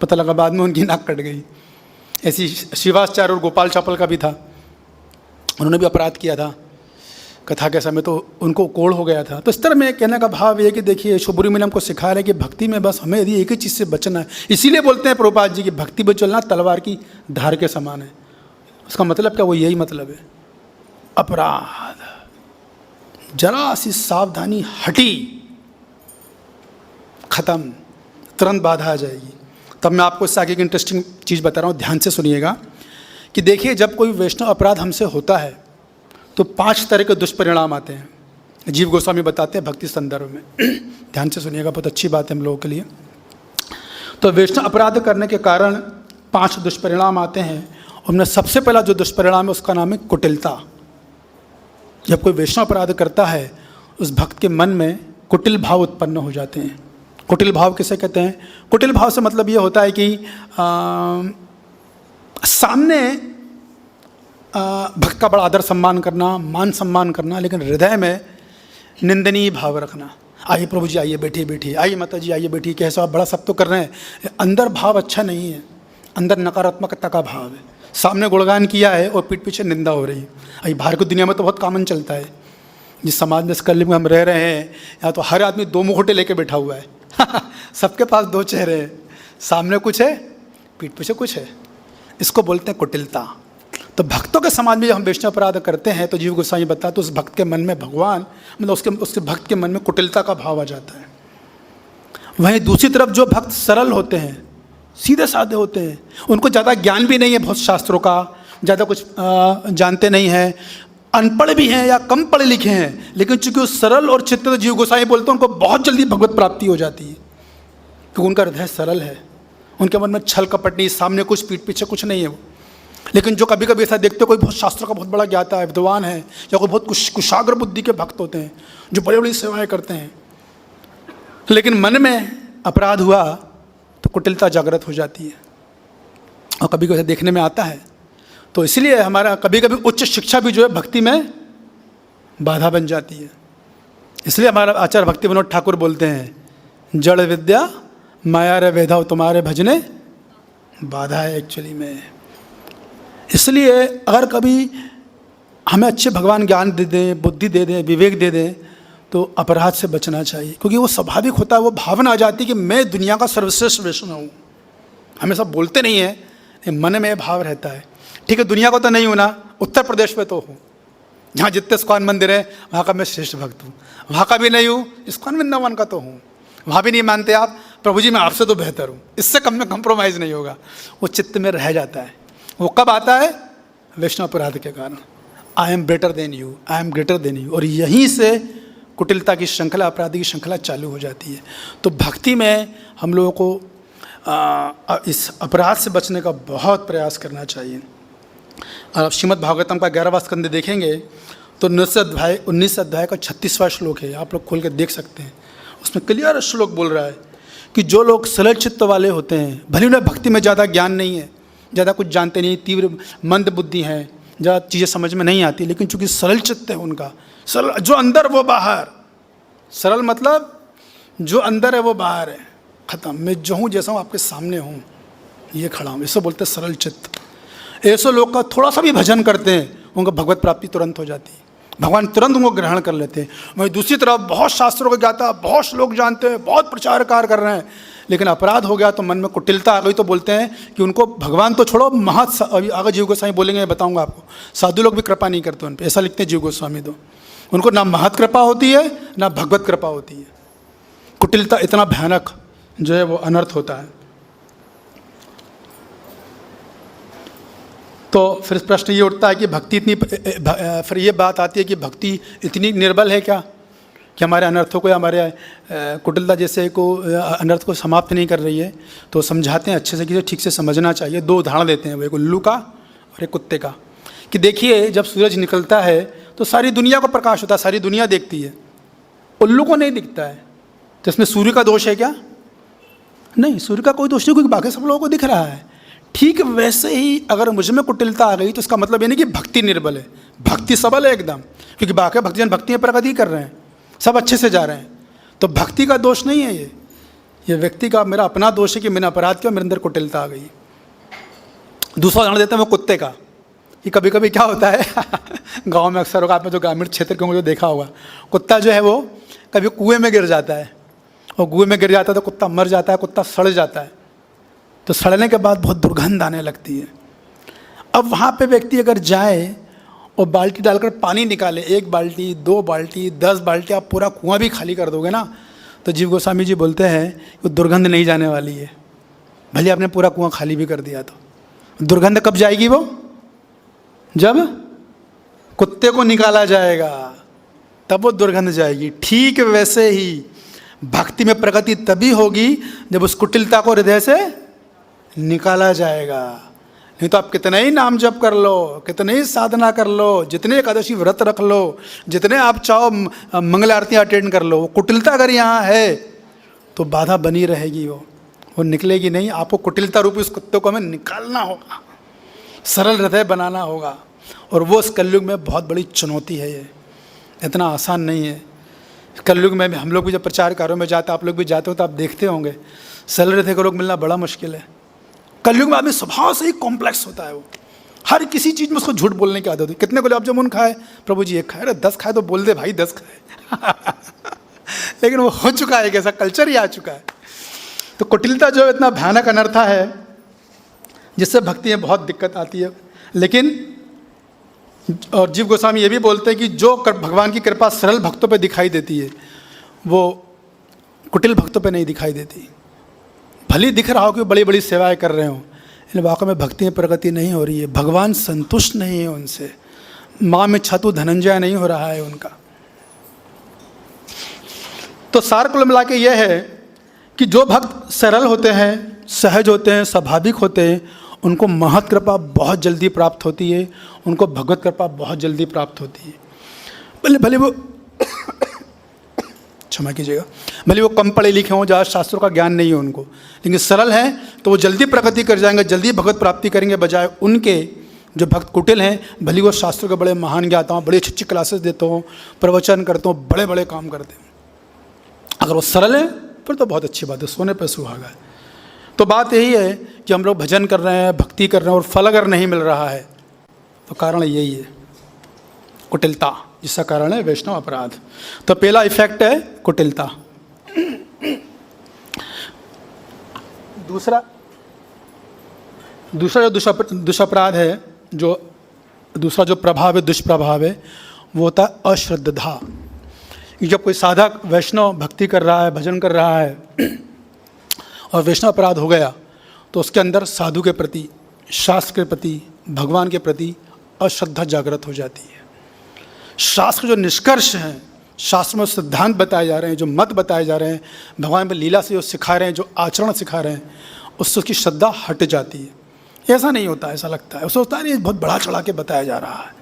पता लगा बाद में उनकी नाक कट गई। ऐसी शिवाचार्य और गोपाल चापल का भी था, उन्होंने भी अपराध किया था कथा के समय, तो उनको कोढ़ हो गया था। तो इस तरह में कहने का भाव ये कि देखिए शुभुरी मिलम को सिखा रहे कि भक्ति में बस हमें यदि एक ही चीज़ से बचना है। इसीलिए बोलते हैं प्रभुपाद जी की भक्ति में चलना तलवार की धार के समान है। उसका मतलब क्या, वो यही मतलब है। अपराध, जरा सी सावधानी हटी, खत्म, तुरंत बाधा आ जाएगी। तब मैं आपको इससे आगे की इंटरेस्टिंग चीज़ बता रहा हूँ, ध्यान से सुनिएगा कि देखिए जब कोई वैष्णव अपराध हमसे होता है तो 5 तरह के दुष्परिणाम आते हैं। जीव गोस्वामी बताते हैं भक्ति संदर्भ में, ध्यान से सुनिएगा, बहुत अच्छी बात है हम लोगों के लिए। तो वैष्णव अपराध करने के कारण 5 दुष्परिणाम आते हैं। उनमें सबसे पहला जो दुष्परिणाम है उसका नाम है कुटिलता। जब कोई वैष्णव अपराध करता है उस भक्त के मन में कुटिल भाव उत्पन्न हो जाते हैं। कुटिल भाव किसे कहते हैं? कुटिल भाव से मतलब ये होता है कि सामने भक्त का बड़ा आदर सम्मान करना, मान सम्मान करना, लेकिन हृदय में निंदनीय भाव रखना। आइए प्रभु जी, आइए बैठिए बैठिए, आइए माता जी आइए बैठिए, कैसा आप बड़ा सब तो कर रहे हैं, अंदर भाव अच्छा नहीं है, अंदर नकारात्मकता का भाव है। सामने गुणगान किया है और पीठ पीछे निंदा हो रही है। अभी बाहर की दुनिया में तो बहुत कॉमन चलता है, जिस समाज में इस कलयुग में हम रह रहे हैं, यहाँ तो हर आदमी 2 मुखौटे लेके बैठा हुआ है सबके पास 2 चेहरे हैं, सामने कुछ है, पीठ पीछे कुछ है। इसको बोलते हैं कुटिलता। तो भक्तों के समाज में जब हम वैष्णव अपराध करते हैं तो जीव गोस्वामी बताते तो उस भक्त के मन में भगवान, मतलब उसके भक्त के मन में कुटिलता का भाव आ जाता है। वहीं दूसरी तरफ जो भक्त सरल होते हैं, सीधे साधे होते हैं, उनको ज़्यादा ज्ञान भी नहीं है बहुत शास्त्रों का, ज़्यादा कुछ जानते नहीं हैं, अनपढ़ भी हैं या कम पढ़े लिखे हैं, लेकिन चूंकि वो सरल और चित्त, तो जीव गोस्वामी बोलते हैं उनको बहुत जल्दी भगवत प्राप्ति हो जाती है, क्योंकि उनका हृदय सरल है, उनके मन में छल कपट नहीं, सामने कुछ पीठ पीछे कुछ नहीं है वो। लेकिन जो कभी कभी ऐसा देखते हो कोई बहुत शास्त्रों का बहुत बड़ा ज्ञाता है, विद्वान है, या कोई बहुत कुशाग्र बुद्धि के भक्त होते हैं जो बड़ी बड़ी सेवाएं करते हैं, लेकिन मन में अपराध हुआ तो कुटिलता जागृत हो जाती है और कभी कभी देखने में आता है। तो इसलिए हमारा कभी कभी उच्च शिक्षा भी जो है भक्ति में बाधा बन जाती है। इसलिए हमारा आचार्य भक्ति विनोद ठाकुर बोलते हैं, जड़ विद्या माया रे वेधाव तुम्हारे भजने बाधा है एक्चुअली में। इसलिए अगर कभी हमें अच्छे भगवान ज्ञान दे दें, बुद्धि दे दें, विवेक दे दें, तो अपराध से बचना चाहिए, क्योंकि वो स्वाभाविक होता है, वो भावना आ जाती है कि मैं दुनिया का सर्वश्रेष्ठ वैष्णव हूँ। हमें सब बोलते नहीं हैं, मन में भाव रहता है। ठीक है, दुनिया को तो नहीं हूँ ना, उत्तर प्रदेश में तो हूँ, जहाँ जितने इस्कॉन मंदिर है वहाँ का मैं श्रेष्ठ भक्त हूँ। वहाँ का भी नहीं हूँ, इस्कॉन वृंदावन का तो हूँ। वहाँ भी नहीं मानते आप, प्रभु जी मैं आपसे तो बेहतर हूँ, इससे कम में कंप्रोमाइज़ नहीं होगा। वो चित्त में रह जाता है। वो कब आता है? वैष्णव अपराध के कारण। I am better than you, I am greater than you, और यहीं से कुटिलता की श्रृंखला, अपराधी की श्रृंखला चालू हो जाती है। तो भक्ति में हम लोगों को इस अपराध से बचने का बहुत प्रयास करना चाहिए। आप श्रीमद् भागवतम का 11वां स्कंद देखेंगे तो 19 अध्याय का 36वां श्लोक है, आप लोग खोल कर देख सकते हैं। उसमें क्लियर श्लोक बोल रहा है कि जो लोग सरल चित्त वाले होते हैं, भले उन्हें भक्ति में ज़्यादा ज्ञान नहीं है, ज़्यादा कुछ जानते नहीं, तीव्र मंद बुद्धि है, ज़्यादा चीज़ें समझ में नहीं आती, लेकिन चूंकि सरल चित्त है उनका, सरल जो अंदर वो बाहर, सरल मतलब जो अंदर है वो बाहर है, ख़त्म। मैं जो हूँ जैसा हूँ आपके सामने हूँ, ये खड़ा हूँ, इसको बोलते हैं सरल चित्त। ऐसे लोग का थोड़ा सा भी भजन करते हैं, उनको भगवत प्राप्ति तुरंत हो जाती है, भगवान तुरंत उनको ग्रहण कर लेते हैं। वहीं दूसरी तरफ बहुत शास्त्रों को ज्ञाता, बहुत लोग जानते हैं, बहुत प्रचार कार्य कर रहे हैं, लेकिन अपराध हो गया तो मन में कुटिलता आ गई, तो बोलते हैं कि उनको भगवान तो छोड़ो, अभी आगे जीव गोस्वामी बोलेंगे, मैं बताऊंगा आपको, साधु लोग भी कृपा नहीं करते उन पर, ऐसा लिखते हैं जीव गोस्वामी। तो उनको ना महत कृपा होती है ना भगवत कृपा होती है। कुटिलता इतना भयानक जो है वो अनर्थ होता है। तो फिर प्रश्न ये उठता है कि भक्ति इतनी, फिर ये बात आती है कि भक्ति इतनी निर्बल है क्या कि हमारे अनर्थों को, हमारे कुटिलता जैसे को अनर्थ को समाप्त नहीं कर रही है। तो समझाते हैं अच्छे से कि ठीक से समझना चाहिए। दो उदाहरण देते हैं, वो एक उल्लू का और एक कुत्ते का, कि देखिए जब सूरज निकलता है तो सारी दुनिया को प्रकाश होता है, सारी दुनिया देखती है, उल्लू को नहीं दिखता है। तो इसमें सूर्य का दोष है क्या? नहीं, सूर्य का कोई दोष नहीं, क्योंकि बाकी सब लोगों को दिख रहा है। ठीक वैसे ही अगर मुझ में कुटिलता आ गई तो इसका मतलब ये नहीं कि भक्ति निर्बल है, भक्ति सबल है एकदम, क्योंकि बाकी भक्तजन भक्ति में प्रगति कर रहे हैं, सब अच्छे से जा रहे हैं। तो भक्ति का दोष नहीं है ये व्यक्ति का, मेरा अपना दोष है कि मैंने अपराध किया, मेरे अंदर कुटिलता आ गई। दूसरा उदाहरण देते हैं वो कुत्ते का, कि कभी कभी क्या होता है गांव में अक्सर होगा, आपने जो ग्रामीण क्षेत्र के होंगे जो देखा होगा, कुत्ता जो है वो कभी कुएं में गिर जाता है, और कुएं में गिर जाता है तो कुत्ता मर जाता है, कुत्ता सड़ जाता है। तो सड़ने के बाद बहुत दुर्गंध आने लगती है। अब वहाँ पे व्यक्ति अगर जाए और बाल्टी डालकर पानी निकाले, 1 बाल्टी 2 बाल्टी 10 बाल्टी, आप पूरा कुआं भी खाली कर दोगे ना, तो जीव गोस्वामी जी बोलते हैं कि दुर्गंध नहीं जाने वाली है, भले आपने पूरा कुआं खाली भी कर दिया। तो दुर्गंध कब जाएगी? वो जब कुत्ते को निकाला जाएगा तब वो दुर्गंध जाएगी। ठीक वैसे ही भक्ति में प्रगति तभी होगी जब उस कुटिलता को हृदय से निकाला जाएगा। नहीं तो आप कितने ही नाम जप कर लो, कितने ही साधना कर लो, जितने एकादशी व्रत रख लो, जितने आप चाहो मंगल आरती अटेंड कर लो, वो कुटिलता अगर यहाँ है तो बाधा बनी रहेगी, वो निकलेगी नहीं। आपको कुटिलता रूपी उस कुत्ते को हमें निकालना होगा, सरल हृदय बनाना होगा, और वो इस कलयुग में बहुत बड़ी चुनौती है। ये इतना आसान नहीं है। कलयुग में हम लोग भी जब प्रचार कार्यों में जाते, आप लोग भी जाते हो तो आप देखते होंगे, सरल हृदय के लोग मिलना बड़ा मुश्किल है। कलयुग में आदमी स्वभाव से ही कॉम्प्लेक्स होता है, वो हर किसी चीज़ में उसको झूठ बोलने की आदत होती है। कितने गुलाब जामुन खाए? प्रभु जी 1 खाए। अरे 10 खाए तो बोल दे भाई 10 खाए लेकिन वो हो चुका है, कैसा कल्चर ही आ चुका है। तो कुटिलता जो इतना भयानक अनर्था है जिससे भक्ति में बहुत दिक्कत आती है। लेकिन और जीव गोस्वामी ये भी बोलते हैं कि जो भगवान की कृपा सरल भक्तों पे दिखाई देती है वो कुटिल भक्तों पे नहीं दिखाई देती। भले दिख रहा हो कि बड़ी बड़ी सेवाएं कर रहे हो, लेकिन वाकई में भक्ति में प्रगति नहीं हो रही है, भगवान संतुष्ट नहीं है उनसे, माँ में छतु धनंजय नहीं हो रहा है उनका। तो सार कुल मिला के यह है कि जो भक्त सरल होते हैं, सहज होते हैं, स्वाभाविक होते हैं, उनको महत कृपा बहुत जल्दी प्राप्त होती है, उनको भगवत कृपा बहुत जल्दी प्राप्त होती है। भले वो क्षमा कीजिएगा, भले वो कम पढ़े लिखे हों, ज़्यादा शास्त्रों का ज्ञान नहीं है उनको, लेकिन सरल हैं तो वो जल्दी प्रगति कर जाएंगे, जल्दी भगवत प्राप्ति करेंगे, बजाय उनके जो भक्त कुटिल हैं, भले वो शास्त्रों के बड़े महान ज्ञाता हों, बड़ी अच्छी अच्छी क्लासेस देते हों, प्रवचन करते हों, बड़े बड़े काम करते हैं, अगर वो सरल है फिर तो बहुत अच्छी बात है, सोने पर सुहागा है। तो बात यही है कि हम लोग भजन कर रहे हैं, भक्ति कर रहे हैं, और फल अगर नहीं मिल रहा है तो कारण यही है कुटिलता, जिसका कारण है वैष्णव अपराध। तो पहला इफेक्ट है कुटिलता। दूसरा जो दुष्प्रभाव है, जो दूसरा जो प्रभाव है, दुष्प्रभाव है, वो होता है अश्रद्धा। जब कोई साधक वैष्णव भक्ति कर रहा है, भजन कर रहा है और वैष्णव अपराध हो गया तो उसके अंदर साधु के प्रति, शास्त्र के प्रति, भगवान के प्रति अश्रद्धा जागृत हो जाती है। शास्त्र जो निष्कर्ष हैं, शास्त्र में सिद्धांत बताए जा रहे हैं, जो मत बताए जा रहे हैं, भगवान पर लीला से जो सिखा रहे हैं, जो आचरण सिखा रहे हैं, उससे उसकी श्रद्धा हट जाती है। ऐसा नहीं होता, ऐसा लगता है, उससे होता है नहीं बहुत बड़ा चढ़ा के बताया जा रहा है।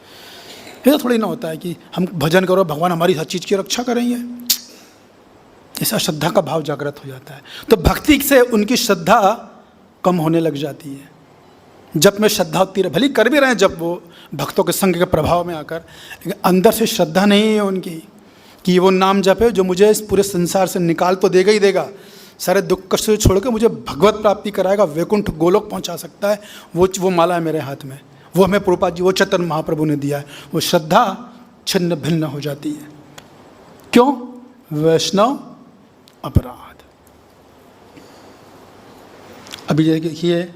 ऐसा थोड़ी ना होता है कि हम भजन करो, भगवान हमारी हर चीज़ की रक्षा करेंगे, ऐसा श्रद्धा का भाव जागृत हो जाता है। तो भक्ति से उनकी श्रद्धा कम होने लग जाती है। जप में श्रद्धा होती रहे, भली कर भी रहे हैं जब वो भक्तों के संग के प्रभाव में आकर, लेकिन अंदर से श्रद्धा नहीं है उनकी कि वो नाम जप है जो मुझे इस पूरे संसार से निकाल तो देगा ही देगा, सारे दुख कष्ट से छोड़ के मुझे भगवत प्राप्ति कराएगा, वैकुंठ गोलोक पहुंचा सकता है, वो माला है मेरे हाथ में, वो हमें प्रभुपाद जी, वो चैतन्य महाप्रभु ने दिया है। वो श्रद्धा छिन्न भिन्न हो जाती है। क्यों? वैष्णव अपराध। अभी देखिए,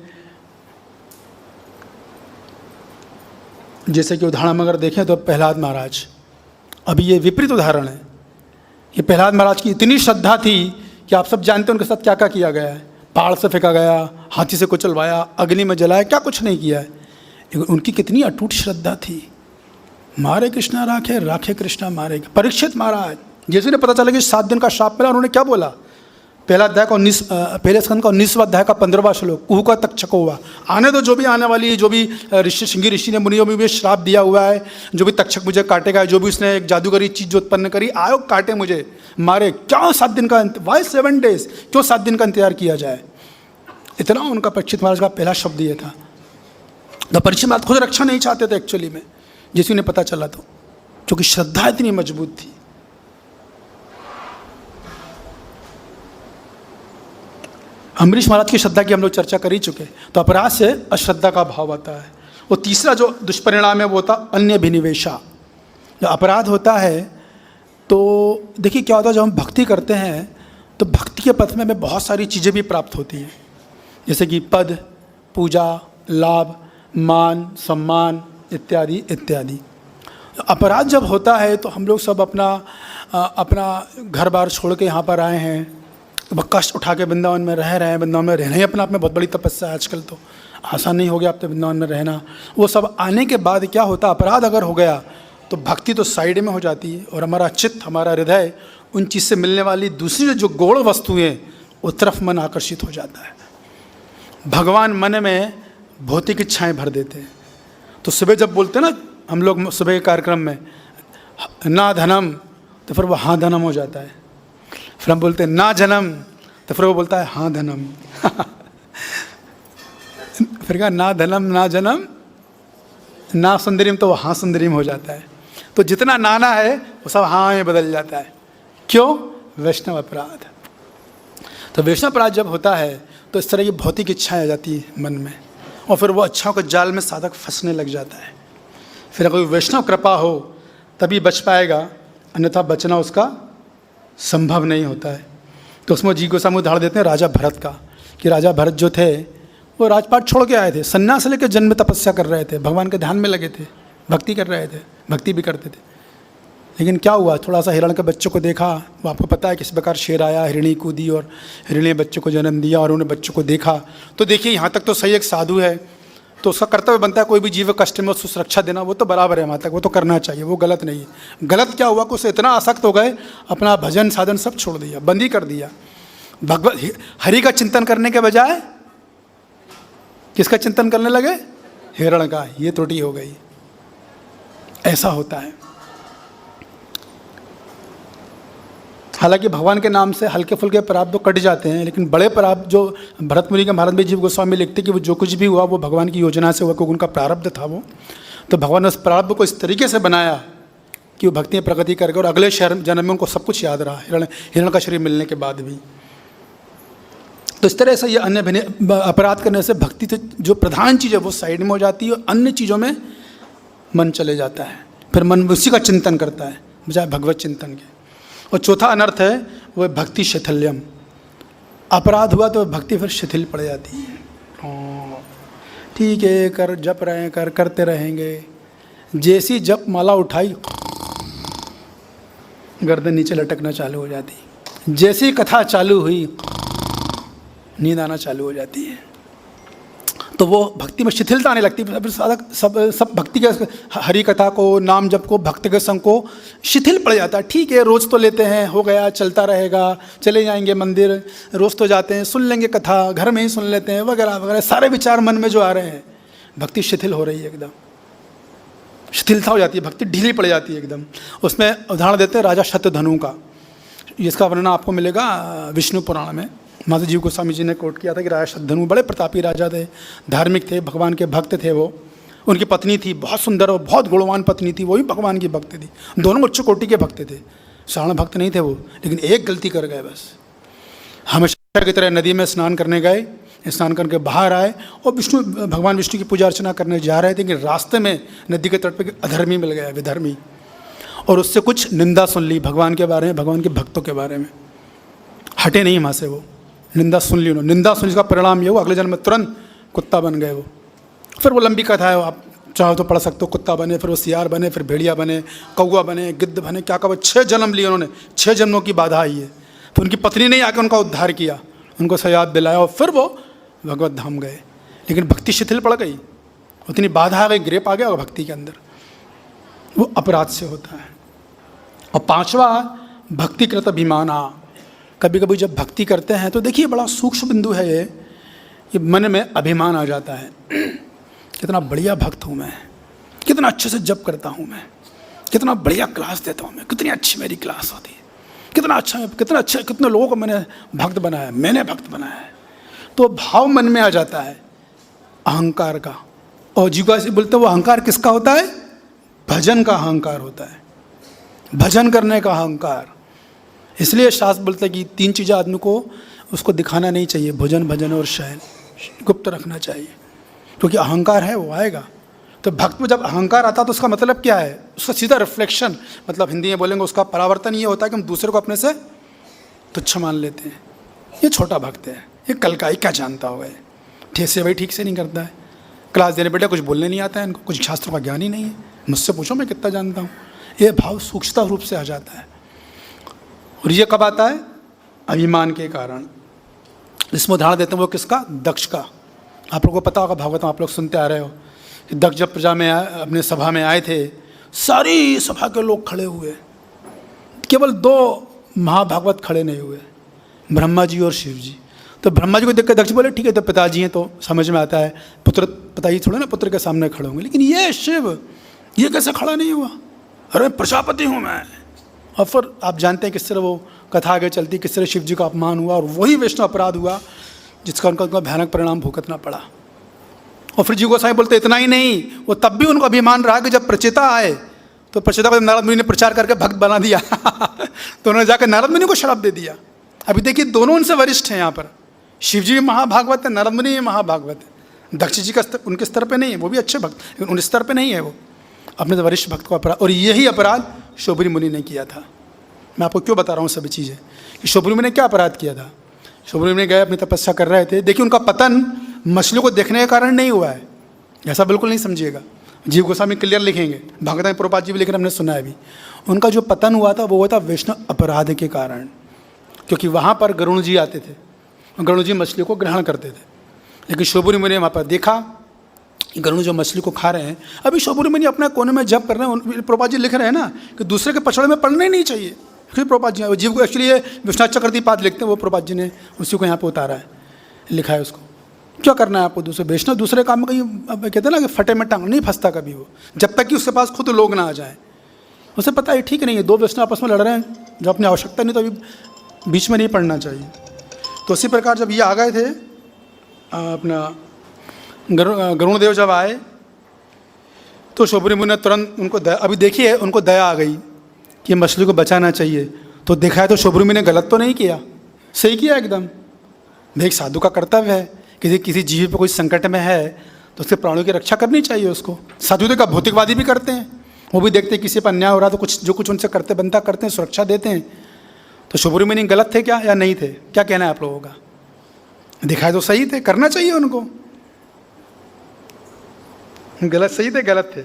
जैसे कि उदाहरण अगर देखें तो प्रहलाद महाराज, अभी ये विपरीत उदाहरण है। ये प्रहलाद महाराज की इतनी श्रद्धा थी कि आप सब जानते हैं उनके साथ क्या क्या किया गया है। पहाड़ से फेंका गया, हाथी से कुचलवाया, अग्नि में जलाया, क्या कुछ नहीं किया है। लेकिन उनकी कितनी अटूट श्रद्धा थी। मारे कृष्णा राखे, राखे कृष्णा मारे। परीक्षित महाराज जैसे उन्हें पता चला कि 7 दिन का श्राप मिला, उन्होंने क्या बोला? पहला अध्याय का 19 पहले स्कंद का 19वां अध्याय का 15वां श्लोक, कुहू का तक्षको हुआ। आने दो, जो भी आने वाली, जो भी ऋषि श्रृंगी ऋषि ने मुनियों में भी श्राप दिया हुआ है, जो भी तक्षक मुझे काटेगा, जो भी उसने एक जादूगरी चीज जो उत्पन्न करी, आयो काटे मुझे, मारे। क्यों 7 दिन का, वाई 7 days, क्यों 7 दिन का इंतजार किया जाए? इतना उनका परीक्षित महाराज का पहला शब्द ये था। तो परीक्षित महाराज खुद रक्षा नहीं चाहते थे एक्चुअली में, जैसे उन्हें पता चला तो, क्योंकि श्रद्धा इतनी मजबूत थी। अम्बरीश महाराज की श्रद्धा की हम लोग चर्चा कर ही चुके। तो अपराध से अश्रद्धा का भाव आता है। और तीसरा जो दुष्परिणाम है वो होता अन्य अभिनिवेशा। जो अपराध होता है तो देखिए क्या होता है, जब हम भक्ति करते हैं तो भक्ति के पथ में हमें बहुत सारी चीज़ें भी प्राप्त होती हैं, जैसे कि पद, पूजा, लाभ, मान, सम्मान इत्यादि इत्यादि। अपराध जब होता है तो हम लोग सब अपना घर बार छोड़ के यहाँ पर आए हैं, कष्ट उठा के वृंदावन में रह रहे हैं। वृंदावन में रहना ही अपना आप में बहुत बड़ी तपस्या है। आजकल तो आसान नहीं हो गया आप तो वृंदावन में रहना। वो सब आने के बाद क्या होता, अपराध अगर हो गया तो भक्ति तो साइड में हो जाती है, और हमारा चित्त, हमारा हृदय उन चीज़ से मिलने वाली दूसरी जो गौण वस्तुएं उस तरफ मन आकर्षित हो जाता है। भगवान मन में भौतिक इच्छाएँ भर देते हैं। तो सुबह जब बोलते हैं ना हम लोग सुबह के कार्यक्रम में, ना धनम, तो फिर वो हाँ धनम हो जाता है। फिर हम बोलते हैं ना जन्म, तो फिर वो बोलता है हाँ धनम। फिर कहा ना धनम ना जन्म ना सुंदरीम, तो वो हाँ सुंदरीम हो जाता है। तो जितना नाना है वो सब हाँ में बदल जाता है। क्यों? वैष्णव अपराध। तो वैष्णव अपराध जब होता है तो इस तरह की भौतिक इच्छाएं आ जाती है मन में, और फिर वो अच्छाओं के जाल में साधक फंसने लग जाता है। फिर अगर वैष्णव कृपा हो तभी बच पाएगा, अन्यथा बचना उसका संभव नहीं होता है। तो उसमें जी गोस्वामी उदाहरण देते हैं राजा भरत का, कि राजा भरत जो थे वो राजपाट छोड़ के आए थे, सन्यास लेकर जन्म में तपस्या कर रहे थे, भगवान के ध्यान में लगे थे, भक्ति कर रहे थे, भक्ति भी करते थे। लेकिन क्या हुआ, थोड़ा सा हिरण के बच्चों को देखा, वो आपको पता है किस प्रकार शेर आया, हिरणी कूदी और हिरणी बच्चों को जन्म दिया, और उन्होंने बच्चों को देखा। तो देखिए यहाँ तक तो सही, एक साधु है तो उसका कर्तव्य बनता है कोई भी जीव कष्ट में उसको सुरक्षा देना, वो तो बराबर है, वहाँ तक वो तो करना चाहिए, वो गलत नहीं है। गलत क्या हुआ कि उससे इतना आसक्त हो गए, अपना भजन साधन सब छोड़ दिया, बंद ही कर दिया। भगवत हरि का चिंतन करने के बजाय किसका चिंतन करने लगे? हिरण का। ये त्रुटि हो गई। ऐसा होता है। हालांकि भगवान के नाम से हल्के फुल्के प्रारब्ध तो कट जाते हैं, लेकिन बड़े प्रारब्ध जो भरत मुनि के महाराज में जीव गोस्वामी लिखते कि वो जो कुछ भी हुआ वो भगवान की योजना से हुआ, क्योंकि उनका प्रारब्ध था वो। तो भगवान ने उस प्रारब्ध को इस तरीके से बनाया कि वो भक्ति में प्रगति करके, और अगले जन्म में उनको सब कुछ याद रहा, हिरण का शरीर मिलने के बाद भी। तो इस तरह से ये अन्य अपराध करने से भक्ति तो जो प्रधान चीज़ है वो साइड में हो जाती है, और अन्य चीज़ों में मन चले जाता है। फिर मन उसी का चिंतन करता है बजाय भगवत चिंतन के। और चौथा अनर्थ है वो भक्ति शिथिल्यम। अपराध हुआ तो भक्ति फिर शिथिल पड़ जाती है। ठीक है, कर जप रहे हैं, करते रहेंगे। जैसी जप माला उठाई गर्दन नीचे लटकना चालू हो जाती। जैसी कथा चालू हुई नींद आना चालू हो जाती है। तो वो भक्ति में शिथिलता आने लगती है। साधक सब भक्ति के हरि कथा को, नाम जप को, भक्ति के संग को शिथिल पड़ जाता है। ठीक है, रोज़ तो लेते हैं, हो गया, चलता रहेगा, चले जाएंगे मंदिर, रोज़ तो जाते हैं, सुन लेंगे कथा, घर में ही सुन लेते हैं, वगैरह वगैरह सारे विचार मन में जो आ रहे हैं, भक्ति शिथिल हो रही है, एकदम शिथिलता हो जाती है, भक्ति ढीली पड़ जाती है एकदम। उसमें उदाहरण देते हैं राजा शतधनु का, जिसका वर्णन आपको मिलेगा विष्णु पुराण में। माता जीव गोस्वामी जी ने कोट किया था कि राजा शतधनु बड़े प्रतापी राजा थे, धार्मिक थे, भगवान के भक्त थे वो। उनकी पत्नी थी बहुत सुंदर और बहुत गुणवान पत्नी थी, वो भी भगवान की भक्त थी। दोनों उच्च कोटि के भक्त थे, साधारण भक्त नहीं थे वो। लेकिन एक गलती कर गए बस, हमेशा की तरह नदी में स्नान करने गए, स्नान करके बाहर आए और भगवान विष्णु की पूजा अर्चना करने जा रहे थे कि रास्ते में नदी के तट पर अधर्मी मिल गया, विधर्मी, और उससे कुछ निंदा सुन ली भगवान के बारे में, भगवान के भक्तों के बारे में। हटे नहीं वहाँ से वो, निंदा सुन ली उन्होंने, निंदा सुन, इसका परिणाम ये हुआ अगले जन्म में तुरंत कुत्ता बन गए वो। फिर वो लंबी कथा है, आप चाहो तो पढ़ सकते हो। कुत्ता बने, फिर वो सियार बने, फिर भेड़िया बने, कौवा बने, गिद्ध बने, क्या कहा, 6 जन्म लिए उन्होंने, 6 जन्मों की बाधा आई है। फिर उनकी पत्नी ने आके उनका उद्धार किया, उनको सयाद दिलाया और फिर वो भगवत धाम गए। लेकिन भक्ति शिथिल पड़ गई, उतनी बाधा आ गई, ग्रेप आ गया और भक्ति के अंदर, वो अपराध से होता है। और 5वां भक्ति कृत अभिमाना। कभी कभी जब भक्ति करते हैं तो देखिए बड़ा सूक्ष्म बिंदु है ये मन में अभिमान आ जाता है। कितना बढ़िया भक्त हूँ मैं, कितना अच्छे से जप करता हूँ मैं, कितना बढ़िया क्लास देता हूँ मैं, कितनी अच्छी मेरी क्लास होती है, कितना अच्छा, कितने लोगों को मैंने भक्त बनाया, मैंने भक्त बनाया है। तो भाव मन में आ जाता है अहंकार का। और जीवा से बोलते हैं वो अहंकार किसका होता है? भजन का अहंकार होता है, भजन करने का अहंकार। इसलिए शास्त्र बोलते हैं कि 3 चीज़ें आदमी को उसको दिखाना नहीं चाहिए, भोजन, भजन और शयन, गुप्त रखना चाहिए, क्योंकि अहंकार है वो आएगा। तो भक्त में जब अहंकार आता है तो उसका मतलब क्या है? उसका सीधा रिफ्लेक्शन, मतलब हिंदी में बोलेंगे उसका परावर्तन ये होता है कि हम दूसरे को अपने से तुच्छ मान लेते हैं। ये छोटा भक्त है, ये कल का ही क्या जानता होगा, ठीक से भाई ठीक से नहीं करता है, क्लास देने बेटा कुछ बोलने नहीं आता है इनको, कुछ शास्त्रों का ज्ञान ही नहीं है, मुझसे पूछो मैं कितना जानता हूँ। ये भाव सूक्ष्म रूप से आ जाता है। और ये कब आता है? अभिमान के कारण। इसमें उदाहरण देते हैं वो किसका? दक्ष का। आप लोगों को पता होगा, भागवत आप लोग सुनते आ रहे हो कि दक्ष जब प्रजा में अपने सभा में आए थे, सारी सभा के लोग खड़े हुए, केवल 2 महाभागवत खड़े नहीं हुए, ब्रह्मा जी और शिव जी। तो ब्रह्मा जी को देख कर दक्ष बोले ठीक है, तो पिताजी हैं तो समझ में आता है, पुत्र पिताजी थोड़े ना पुत्र के सामने खड़े होंगे, लेकिन ये शिव ये कैसे खड़ा नहीं हुआ? अरे प्रजापति हूँ मैं। और फिर आप जानते हैं किस तरह वो कथा आगे चलती, किस तरह शिव जी का अपमान हुआ और वही वैष्णव अपराध हुआ जिसका उनका भयानक परिणाम भुगतना पड़ा। और फिर जी गोसाई बोलते इतना ही नहीं, वो तब भी उनको अभिमान रहा कि जब प्रचेता आए तो प्रचेता को नारद मुनि ने प्रचार करके भक्त बना दिया तो उन्होंने जाकर नारद मुनि को श्राप दे दिया। अभी देखिए दोनों उनसे वरिष्ठ हैं यहाँ पर, शिव जी भी महाभागवत है, नारद मुनि भी महाभागवत है। दक्ष जी का स्तर उनके स्तर पे नहीं है, वो भी अच्छे भक्त, लेकिन उन स्तर पे नहीं है वो, अपने वरिष्ठ भक्त को अपराध। और यही अपराध शोभरी मुनि ने किया था। मैं आपको क्यों बता रहा हूँ सभी चीज़ें कि शोभरी मुनि ने क्या अपराध किया था। शोभरी मुनि गए अपनी तपस्या कर रहे थे, देखिए उनका पतन मछलियों को देखने के कारण नहीं हुआ है, ऐसा बिल्कुल नहीं समझिएगा। जीव गोस्वामी क्लियर लिखेंगे, भागवत में प्रभुपाद जी भी लिख रहे, हमने सुना है भी। उनका जो पतन हुआ था वो हुआ था वैष्णव अपराध के कारण, क्योंकि वहाँ पर गरुण जी आते थे, गरुण जी मछलियों को ग्रहण करते थे। लेकिन शोभरी मुनि ने वहाँ पर देखा गरुण जो मछली को खा रहे हैं, अभी शोभरी मुनि अपना कोने में जप कर रहे हैं। प्रभुपाद जी लिख रहे हैं ना कि दूसरे के पछड़े में पड़ना ही नहीं चाहिए। फिर प्रभुपाद जी जीव को एक्चुअली ये विश्वनाथ चक्रवर्ती पाद लिखते हैं, वो प्रभुपाद जी ने उसी को यहाँ पे उतारा है, लिखा है उसको। क्या करना है आपको दूसरे वैष्णव दूसरे काम में कहीं, अब कहते हैं ना कि फटे में टांग नहीं फंसता कभी वो, जब तक कि उसके पास खुद लोग ना आ जाए। उसे पता है ठीक नहीं है, 2 वैष्णव आपस में लड़ रहे हैं, जो अपनी आवश्यकता नहीं तो अभी बीच में नहीं पड़ना चाहिए। तो उसी प्रकार जब ये आ गए थे अपना गरुण देव जब आए तो शोभरी मुनि ने तुरंत उनको अभी देखिए उनको दया आ गई कि मछली को बचाना चाहिए। तो देखा है तो शोभरी मुनि ने गलत तो नहीं किया, सही किया एकदम। एक साधु का कर्तव्य है, किसी जीव पे कोई संकट में है तो उसके प्राणों की रक्षा करनी चाहिए उसको। साधु तो का भौतिकवादी भी करते हैं, वो भी देखते हैं किसी पर अन्याय हो रहा तो जो कुछ उनसे करते बनता करते हैं, सुरक्षा देते हैं। तो शोभरी मुनि गलत थे क्या या नहीं थे? क्या कहना है आप लोगों का? दिखाए तो सही थे, करना चाहिए उनको। गलत सही थे, गलत थे।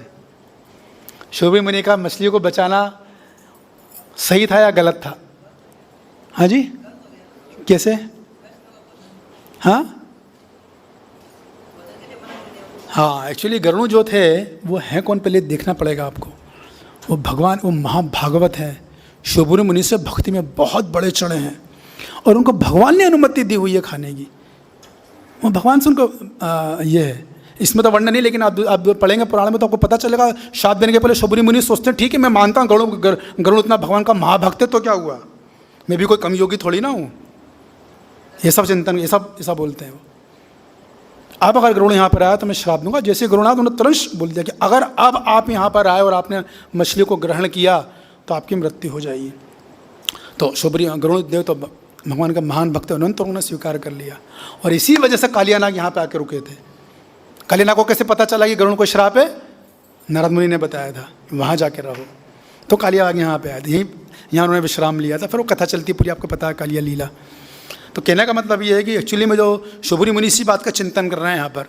शोभरी मुनि का मछलियों को बचाना सही था या गलत था? हाँ जी, कैसे? हाँ हाँ, एक्चुअली गरुण जो थे वो हैं कौन पहले देखना पड़ेगा आपको। वो भगवान, वो महाभागवत हैं, शोभरी मुनि से भक्ति में बहुत बड़े चढ़े हैं और उनको भगवान ने अनुमति दी हुई है खाने की। वो भगवान से उनको ये है, इसमें तो वर्णन नहीं, लेकिन आप पढ़ेंगे पुराण में तो आपको पता चलेगा। शाद देने के पहले शोभरी मुनि सोचते हैं ठीक है मैं मानता हूँ गरुड़ इतना भगवान का महाभक्त है तो क्या हुआ, मैं भी कोई कम योगी थोड़ी ना हूँ। ये सब चिंतन, ये सब बोलते हैं वो। अब अगर गरुड़ यहाँ पर आया तो मैं श्राप दूंगा। जैसे गरुड़ आया तो उन्होंने तुरंत बोल दिया कि अगर अब आप यहाँ पर आए और आपने मछली को ग्रहण किया तो आपकी मृत्यु हो जाएगी। तो शोभरी गरुड़ देव तो भगवान का महान भक्त है, उन्होंने स्वीकार कर लिया। और इसी वजह से कालियानाग यहाँ पे आके रुके थे। कालियानाग को कैसे पता चला कि गरुड़ को श्राप है? नारद मुनि ने बताया था, वहाँ जाके रहो। तो कालियानाग यहाँ पे आए थे, यहाँ उन्होंने विश्राम लिया था। फिर वो कथा चलती पूरी, आपको पता है कालिया लीला। तो कहने का मतलब ये है कि एक्चुअली में जो शुभरी मुनि इसी बात का चिंतन कर रहे हैं यहाँ पर,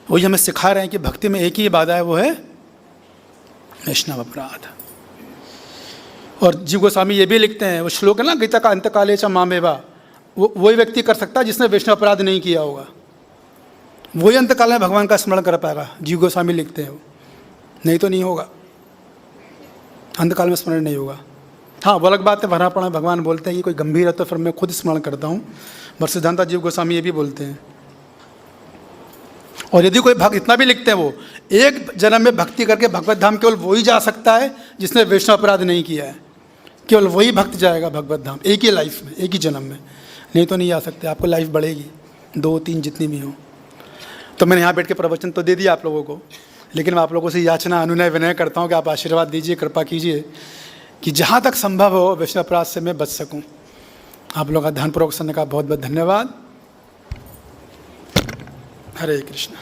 वही हमें सिखा रहे हैं कि भक्ति में एक ही बाधा है, वो है वैष्णव अपराध। और जीव गोस्वामी ये भी लिखते हैं, वो श्लोक है ना, गीता का अंतकाले च मामेवा, वही व्यक्ति कर सकता है जिसने वैष्णव अपराध नहीं किया होगा, वही अंतकाल में भगवान का स्मरण कर पाएगा। जीव गोस्वामी लिखते हैं वो, नहीं तो नहीं होगा, अंतकाल में स्मरण नहीं होगा। हाँ, वो अलग बात है, भरा पड़ा भगवान बोलते हैं कि कोई गंभीर है तो फिर मैं खुद स्मरण करता हूँ, पर सिद्धांत जीव गोस्वामी ये भी बोलते हैं। और यदि कोई भक्त, इतना भी लिखते हैं वो, एक जन्म में भक्ति करके भगवत धाम केवल वही जा सकता है जिसने वैष्णव अपराध नहीं किया है, केवल वही भक्त जाएगा भगवत धाम, एक ही लाइफ में, एक ही जन्म में, नहीं तो नहीं आ सकते। आपको लाइफ बढ़ेगी, 2 3 जितनी भी हो। तो मैंने यहाँ बैठ के प्रवचन तो दे दिया आप लोगों को, लेकिन मैं आप लोगों से याचना अनुनय विनय करता हूँ कि आप आशीर्वाद दीजिए, कृपा कीजिए कि जहाँ तक संभव हो वैष्णव अपराध से मैं बच सकूँ। आप लोगों का ध्यानपूर्वक सुनने का बहुत बहुत धन्यवाद। हरे कृष्ण।